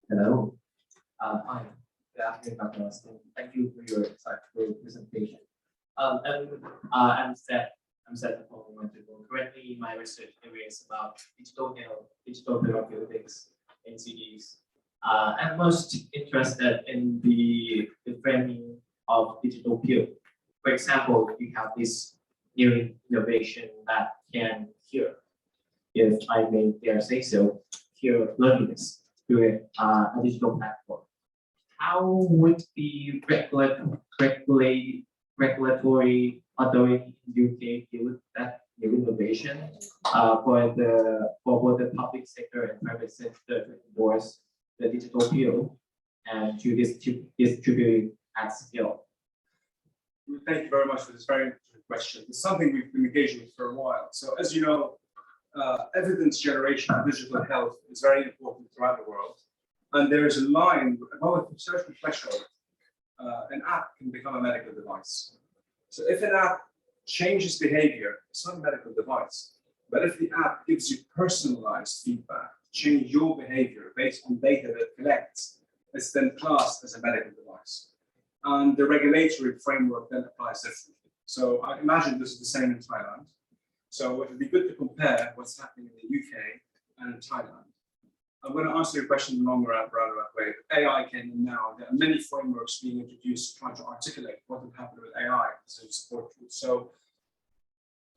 Hello. Hi. Good afternoon, Dr. Austen. Thank you for your insightful presentation. I'm Seth from Currently, my research area is about digital therapeutics in CDs. I'm most interested in the framing of digital pill. For example, you have this new innovation that can cure, if I may dare say so, cure loneliness through a digital platform. How would the regulatory authority in the UK deal with that new innovation for both the public sector and private sector to endorse the digital pill and to distribute at scale? Thank you very much for this very interesting question. It's something we've been engaging with for a while. So as you know, evidence generation in digital health is very important throughout the world. And there is a line above a certain threshold, an app can become a medical device. So if an app changes behavior, it's not a medical device. But if the app gives you personalized feedback, change your behavior based on data that it collects, it's then classed as a medical device. And the regulatory framework then applies differently. So I imagine this is the same in Thailand. So it would be good to compare what's happening in the UK and in Thailand. I'm going to answer your question in the longer roundabout way. AI came in now. There are many frameworks being introduced trying to articulate what would happen with AI as a support tool. So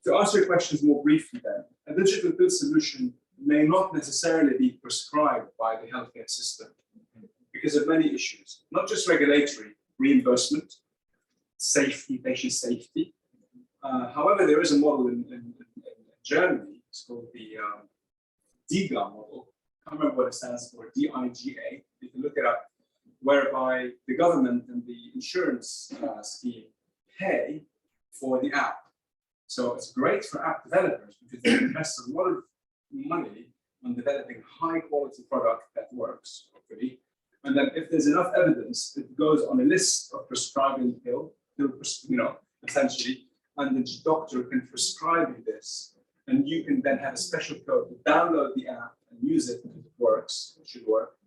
to answer your questions more briefly then, a digital pill solution may not necessarily be prescribed by the healthcare system because of many issues, not just regulatory, reimbursement, safety, patient safety. However, there is a model in Germany, it's called the DIGA model. I can't remember what it stands for, DIGA. You can look it up, whereby the government and the insurance scheme pay for the app. So it's great for app developers because they invest a lot of money on developing high quality product that works, hopefully. And then if there's enough evidence, it goes on a list of prescribing pill, essentially, and the doctor can prescribe you this. And you can then have a special code to download the app and use it if it works, it should work.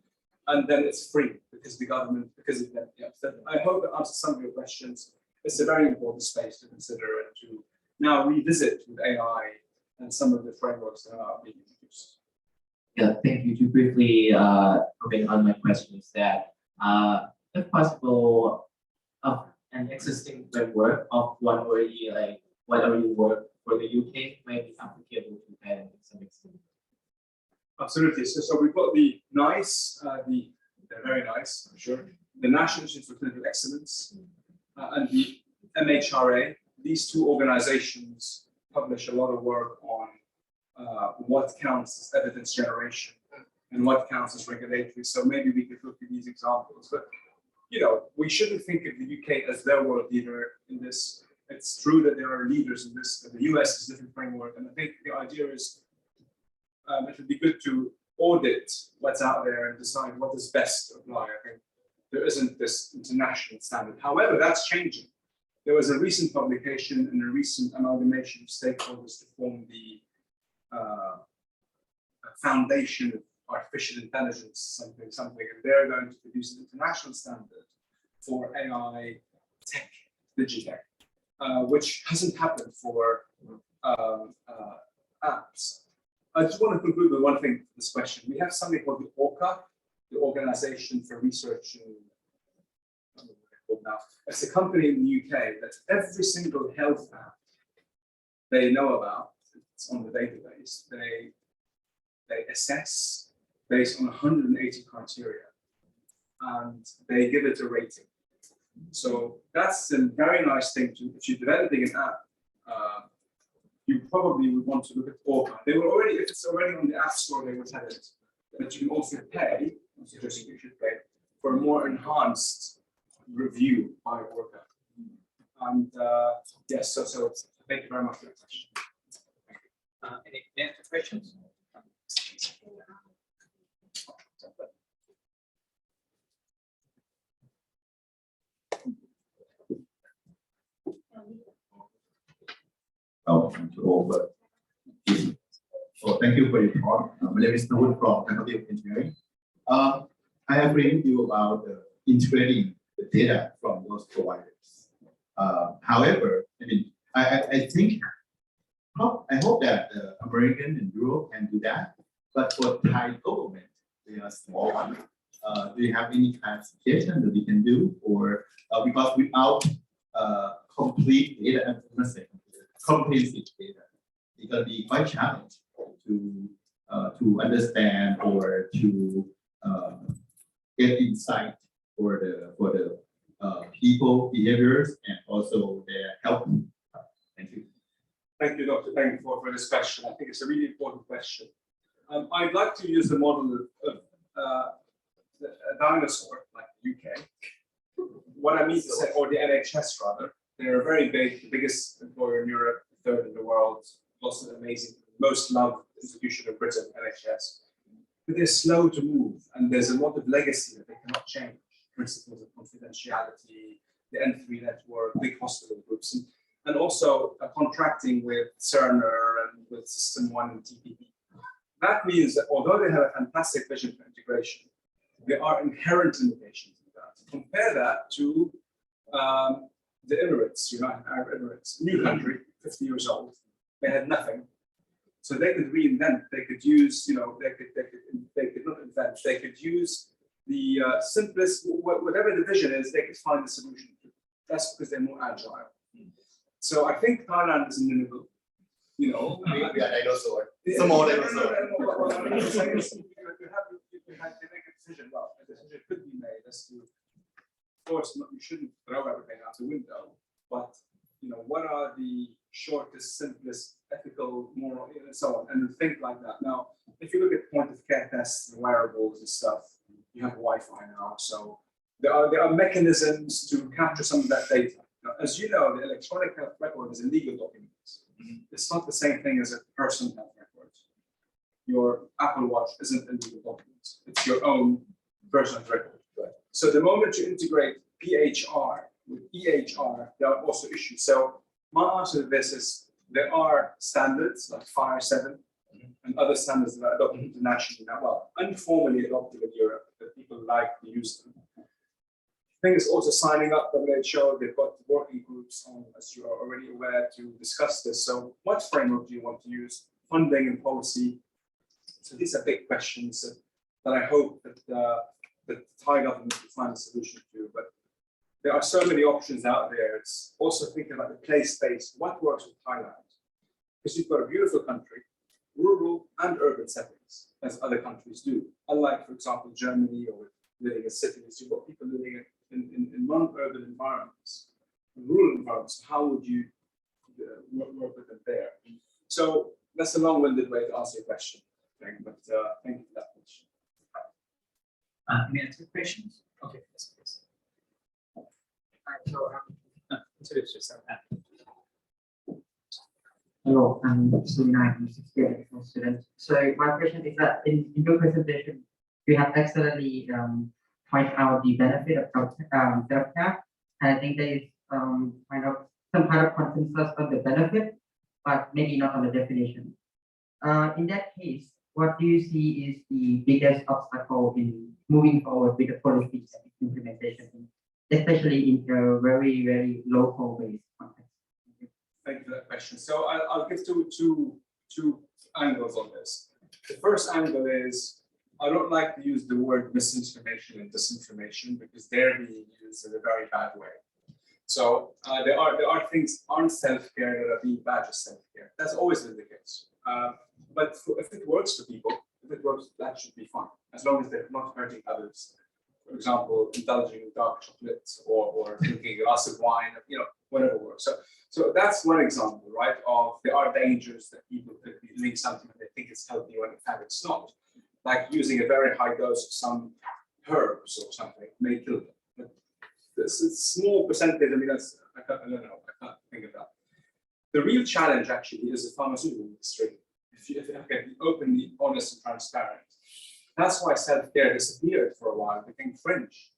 And then it's free because the government, because of that. Yeah. So I hope it answers some of your questions. It's a very important space to consider and to now revisit with AI and some of the frameworks that are being introduced. Yeah, thank you. To briefly comment on my question is that, if possible, an existing framework of what already work for the UK might be applicable to Thailand to some extent. Absolutely. So we've got the NICE, they're very nice, I'm sure, the National Institute for Clinical Excellence, and the MHRA. These two organizations publish a lot of work on what counts as evidence generation and what counts as regulatory. So maybe we could look at these examples. But we shouldn't think of the UK as their world leader in this. It's true that there are leaders in this. The US is a different framework, and I think the idea is it would be good to audit what's out there and decide what is best to apply. I think there isn't this international standard. However, that's changing. There was a recent publication and a recent amalgamation of stakeholders to form the Foundation of Artificial Intelligence, something, and they're going to produce an international standard for AI tech, digitech, which hasn't happened for apps. I just want to conclude with one thing for this question. We have something called the ORCA, the Organization for Research in, I don't know what it's called now. It's a company in the UK that every single health app they know about, it's on the database, they assess based on 180 criteria and they give it a rating. So that's a very nice thing to, if you're developing an app, you probably would want to look at ORCA. They were already, if it's already on the App Store, they would have it. But you can also pay, I'm suggesting you should pay, for a more enhanced review by ORCA. And yes, so thank you very much for that question. Any other questions? Thank you all. So thank you for your talk. My name is Nahud from Faculty of Engineering. I agree with you about integrating the data from those providers. However, I think, I hope that American and Europe can do that. But for Thai government, they are small one. Do you have any kind of suggestion that we can do, or because without complete data, I'm not saying comprehensive data, it's gonna be quite challenging to understand or to get insight for the people behaviors and also their health. Thank you. Thank you, Dr. Peng, for this question. I think it's a really important question. I'd like to use the model of a dinosaur, like the UK. What I mean to say, or the NHS rather, they're very big, the biggest employer in Europe, third in the world, lots of amazing, most loved institution in Britain, NHS. But they're slow to move, and there's a lot of legacy that they cannot change. Principles of confidentiality, the N3 network, big hospital groups, and also contracting with Cerner and with System 1 and TPP. That means that although they have a fantastic vision for integration, there are inherent limitations in that. Compare that to the Emirates, United Arab Emirates, new country, 50 years old. They had nothing, so they could reinvent. They could use, they could not invent. They could use the simplest, whatever the vision is, they could find the solution. That's because they're more agile. So I think Thailand is nimble. We are dinosaur. Small dinosaur. What I'm saying is, you have to make a decision. Well, a decision could be made as to, of course, you shouldn't throw everything out the window, but what are the shortest, simplest, ethical, moral, and so on, and think like that. Now, if you look at point of care tests and wearables and stuff, you have Wi-Fi now, so there are mechanisms to capture some of that data. Now, as you know, the electronic health record is a legal document. It's not the same thing as a personal health record. Your Apple Watch isn't a legal document. It's your own personal record. So the moment you integrate PHR with EHR, there are also issues. So my answer to this is there are standards like FIRE 7 and other standards that are adopted internationally now, well, informally adopted in Europe that people like to use them. I think it's also signing up WHO. They've got working groups on, as you are already aware, to discuss this. So what framework do you want to use? Funding and policy. So these are big questions that I hope that the Thai government will find a solution to. But there are so many options out there. It's also thinking about the place-based, what works with Thailand? Because you've got a beautiful country, rural and urban settings, as other countries do. Unlike, for example, Germany or living in cities, you've got people living in non-urban environments, rural environments. How would you work with them there? So that's a long-winded way to answer your question, but thank you for that question. Any other questions? Okay, yes, please. So, introduce yourself. Hello, I'm Sunai, I'm 68 student. So my question is that in your presentation, you have excellently point out the benefit of self-care. And I think there is some kind of consensus on the benefit, but maybe not on the definition. In that case, what do you see is the biggest obstacle in moving forward with the policies and implementation in especially in a very, very local based context? Thank you for that question. So I'll give two angles on this. The first angle is I don't like to use the word misinformation and disinformation because they're being used in a very bad way. So there are things on self-care that are being badged as self-care. That's always been the case. But if it works for people, if it works, that should be fine, as long as they're not hurting others. For example, indulging in dark chocolate or drinking a glass of wine, whatever works. So that's one example, right? Of there are dangers that people could be doing something and they think it's healthy when in fact it's not. Like using a very high dose of some herbs or something may kill them. But this is small percentage. I mean, I can't think of that. The real challenge actually is the pharmaceutical industry. If you can be openly honest and transparent, that's why self-care disappeared for a while, became fringe.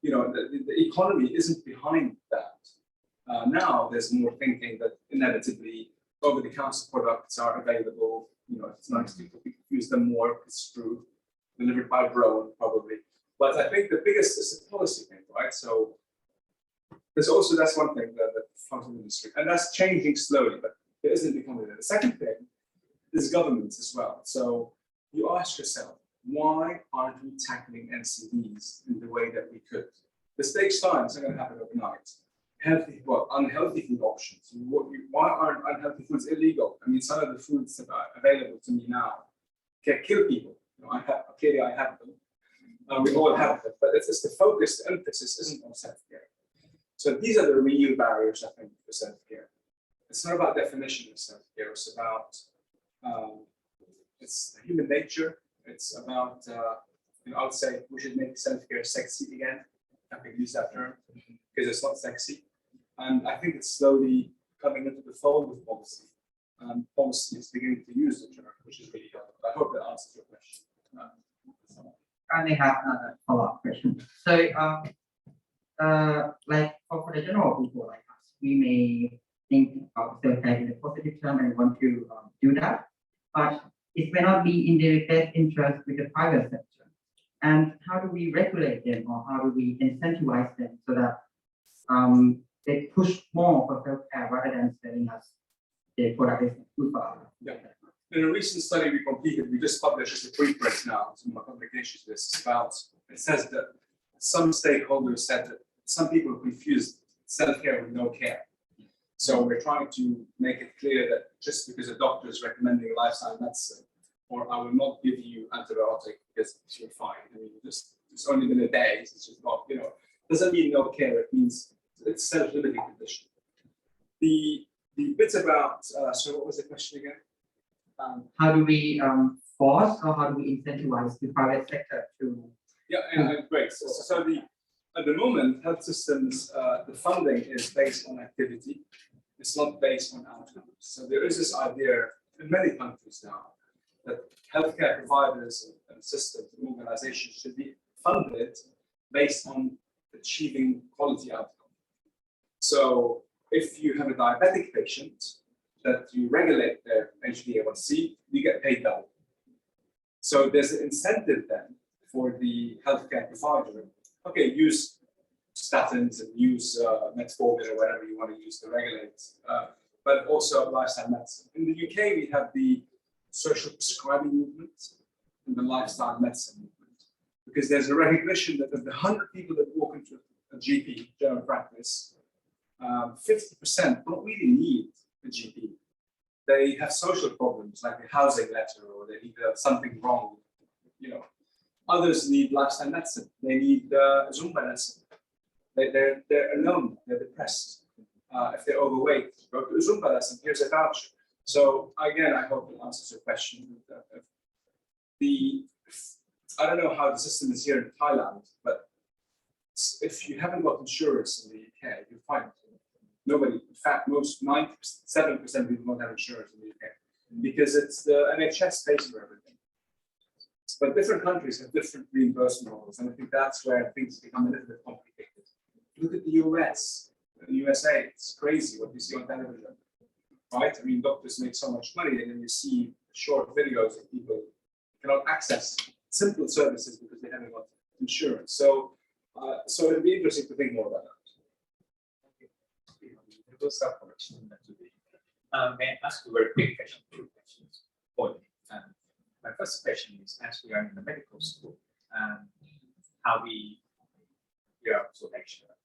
The economy isn't behind that. Now there's more thinking that inevitably over-the-counter products are available. It's nice to use them more. It's true, delivered by drone probably. But I think the biggest is the policy thing, right? So that's one thing that the pharmaceutical industry, and that's changing slowly, but it isn't becoming that. The second thing is governments as well. So you ask yourself, why aren't we tackling NCDs in the way that we could? This takes time. It's not going to happen overnight. Unhealthy food options. Why aren't unhealthy foods illegal? I mean, some of the foods that are available to me now can kill people. Clearly I have them. We all have them, but it's just the focus, the emphasis isn't on self-care. So these are the real barriers, I think, for self-care. It's not about definition of self-care. It's about it's human nature. It's about I would say we should make self-care sexy again. I can use that term because it's not sexy. And I think it's slowly coming into the fold with policy. Policy is beginning to use the term, which is really helpful. I hope that answers your question. I may have another follow-up question. So, like for the general people like us, we may think about self-care in a positive term and want to do that, but it may not be in their best interest with the private sector. And how do we regulate them, or how do we incentivize them so that they push more for self-care rather than selling us the product is good for us? Yeah. In a recent study we completed, we just published a preprint now, some publications list about, it says that some stakeholders said that some people confuse self-care with no care. So we're trying to make it clear that just because a doctor is recommending lifestyle medicine, or I will not give you antibiotic because you're fine. I mean, it's only been a day, it's just not, doesn't mean no care, it means it's self-limiting condition. The bit about, so what was the question again? How do we force, or how do we incentivize the private sector to? Great. So at the moment, health systems, the funding is based on activity. It's not based on outcomes. So there is this idea in many countries now that healthcare providers and systems and organizations should be funded based on achieving quality outcome. So if you have a diabetic patient that you regulate their HbA1c, you get paid double. So there's an incentive then for the healthcare provider. Okay, use statins and use metformin or whatever you want to use to regulate, but also lifestyle medicine. In the UK, we have the social prescribing movement and the lifestyle medicine movement, because there's a recognition that of the 100 people that walk into a GP, general practice, 50% don't really need a GP. They have social problems like a housing letter, or they need something wrong. Others need lifestyle medicine. They need Zumba lesson. They're alone. They're depressed. If they're overweight, go to a Zumba lesson. Here's a voucher. So again, I hope it answers your question. I don't know how the system is here in Thailand, but if you haven't got insurance in the UK, you'll find nobody. In fact, most 97% of people don't have insurance in the UK because it's the NHS pays for everything. But different countries have different reimbursement models, and I think that's where things become a little bit complicated. Look at the US, the USA. It's crazy what you see on television, right? I mean, doctors make so much money, and then you see short videos of people cannot access simple services because they haven't got insurance. So So it'd be interesting to think more about that. May I ask you a very quick question, two questions for you? My first question is, as we are in the medical school, how we are also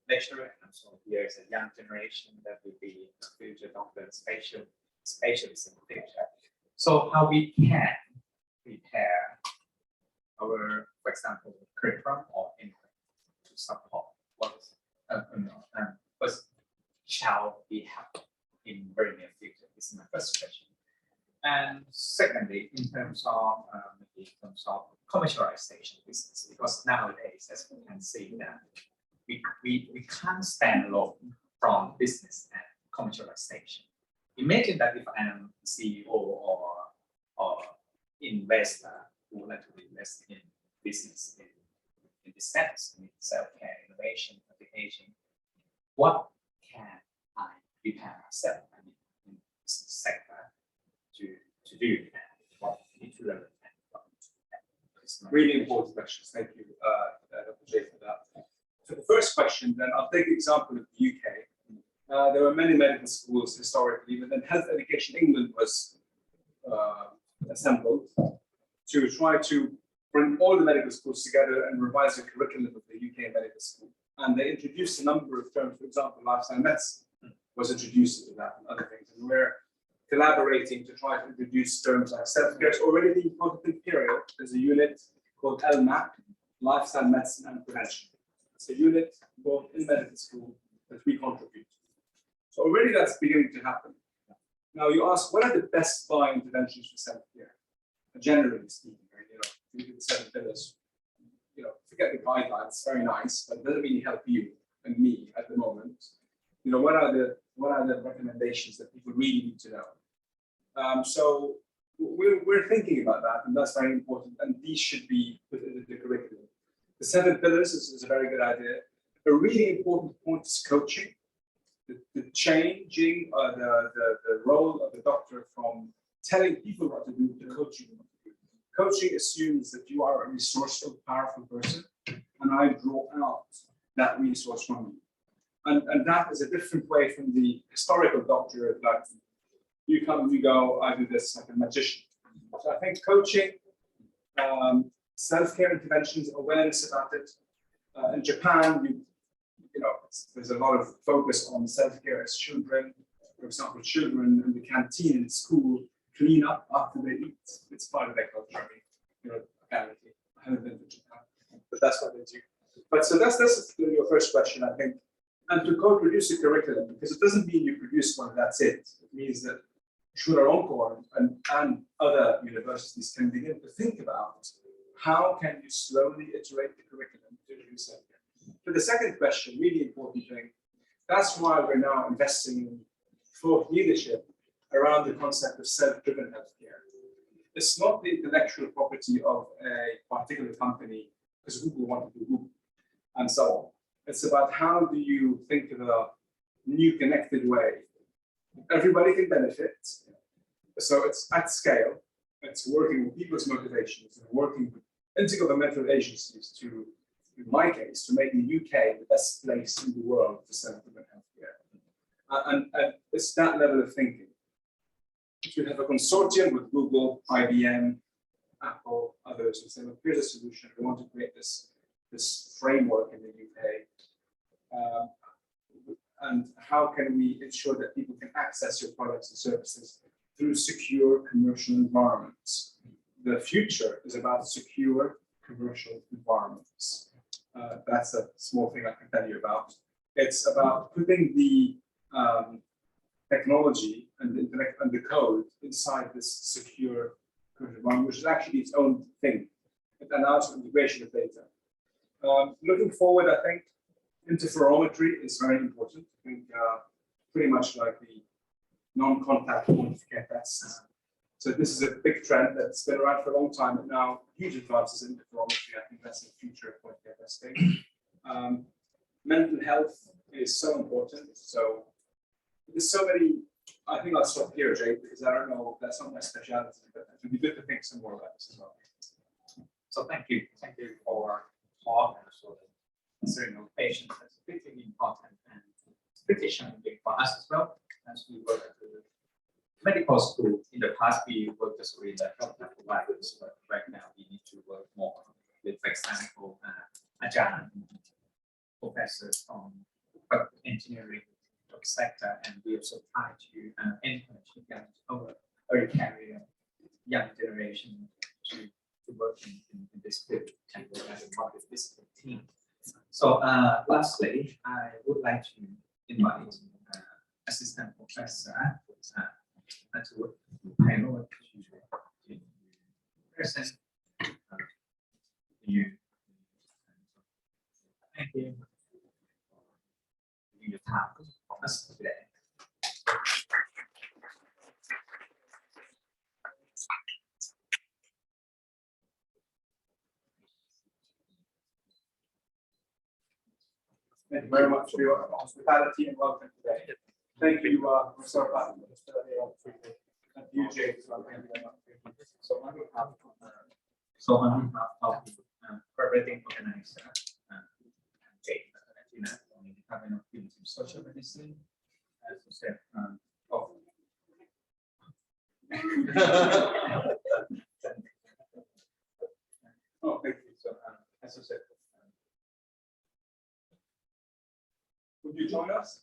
lecturer, and so there is a young generation that will be the future doctor, specialists in the future. So how we can prepare our, for example, curriculum or anything to support what shall be happening in very near future. This is my first question. And secondly, in terms of commercialization business, because nowadays, as we can see, that we can't stand alone from business and commercialization. Imagine that if I am CEO or investor who would like to invest in business in this sense, in self-care, innovation, application, what can I prepare myself in this sector to do that? What need to learn? Really important questions. Thank you, Dr. J, for that. So the first question, then I'll take the example of the UK. There were many medical schools historically, but then Health Education England was assembled to try to bring all the medical schools together and revise the curriculum of the UK medical school. And they introduced a number of terms, for example, lifestyle medicine was introduced into that and other things. And we're collaborating to try to introduce terms like self-care. It's already being taught at Imperial. There's a unit called LMAP, Lifestyle Medicine and Prevention. It's a unit both in medical school that we contribute. So already that's beginning to happen. Now you ask, what are the best buy interventions for self-care? Generally speaking, right? You look at the 7 pillars. Forget the guidelines, very nice, but it doesn't really help you and me at the moment. What are the recommendations that people really need to know? So we're thinking about that, and that's very important. And these should be put into the curriculum. The 7 pillars is a very good idea. A really important point is coaching. The changing the role of the doctor from telling people what to do to coaching what to do. Coaching assumes that you are a resourceful, powerful person, and I draw out that resource from you. And that is a different way from the historical doctor that you come, you go, I do this like a magician. So I think coaching, self-care interventions, awareness about it. In Japan, there's a lot of focus on self-care as children. For example, children in the canteen in school clean up after they eat. It's part of their culture. I mean, apparently, I haven't been to Japan, but that's what they do. But so that's your first question, I think. And to co-produce a curriculum, because it doesn't mean you produce one, that's it. It means that Chulalongkorn and other universities can begin to think about how can you slowly iterate the curriculum to reduce self-care. For the second question, really important thing, that's why we're now investing in thought leadership around the concept of self-driven healthcare. It's not the intellectual property of a particular company, because Google wanted to do Google, and so on. It's about how do you think of a new connected way. Everybody can benefit. So it's at scale. It's working with people's motivations and working with intergovernmental agencies to, in my case, to make the UK the best place in the world for self-driven healthcare. And it's that level of thinking. If you have a consortium with Google, IBM, Apple, others, and say, look, here's a solution. We want to create this framework in the UK. And how can we ensure that people can access your products and services through secure commercial environments? The future is about secure commercial environments. That's a small thing I can tell you about. It's about putting the technology and the internet and the code inside this secure commercial environment, which is actually its own thing. It allows for integration of data. Looking forward, I think interferometry is very important. I think pretty much like the non-contact point of care tests. So this is a big trend that's been around for a long time, but now huge advances in interferometry. I think that's the future of point of care testing. Mental health is so important. So there's so many. I think I'll stop here, Jake, because I don't know. That's not my specialty, but it would be good to think some more about this as well. So thank you for talk and so considering of patients, that's pretty important and pretty challenging for us as well as we work at the medical school. In the past, we worked just with the healthcare providers, but right now we need to work more with, for example, Ajahn, professors from engineering sector, and we also try to encourage our early career young generation to work in this field and work as a multidisciplinary team. So lastly, I would like to invite Assistant Professor to panel to present you. Thank you. Your time for us today. Thank you very much for your hospitality and welcome today. Thank you, Mr. Pat, and you, James. Thank you very much. So on behalf of the collaborating organizer, James, Department of Clinical Social Medicine, as I said, oh, thank you. So, as I said, Would you join us?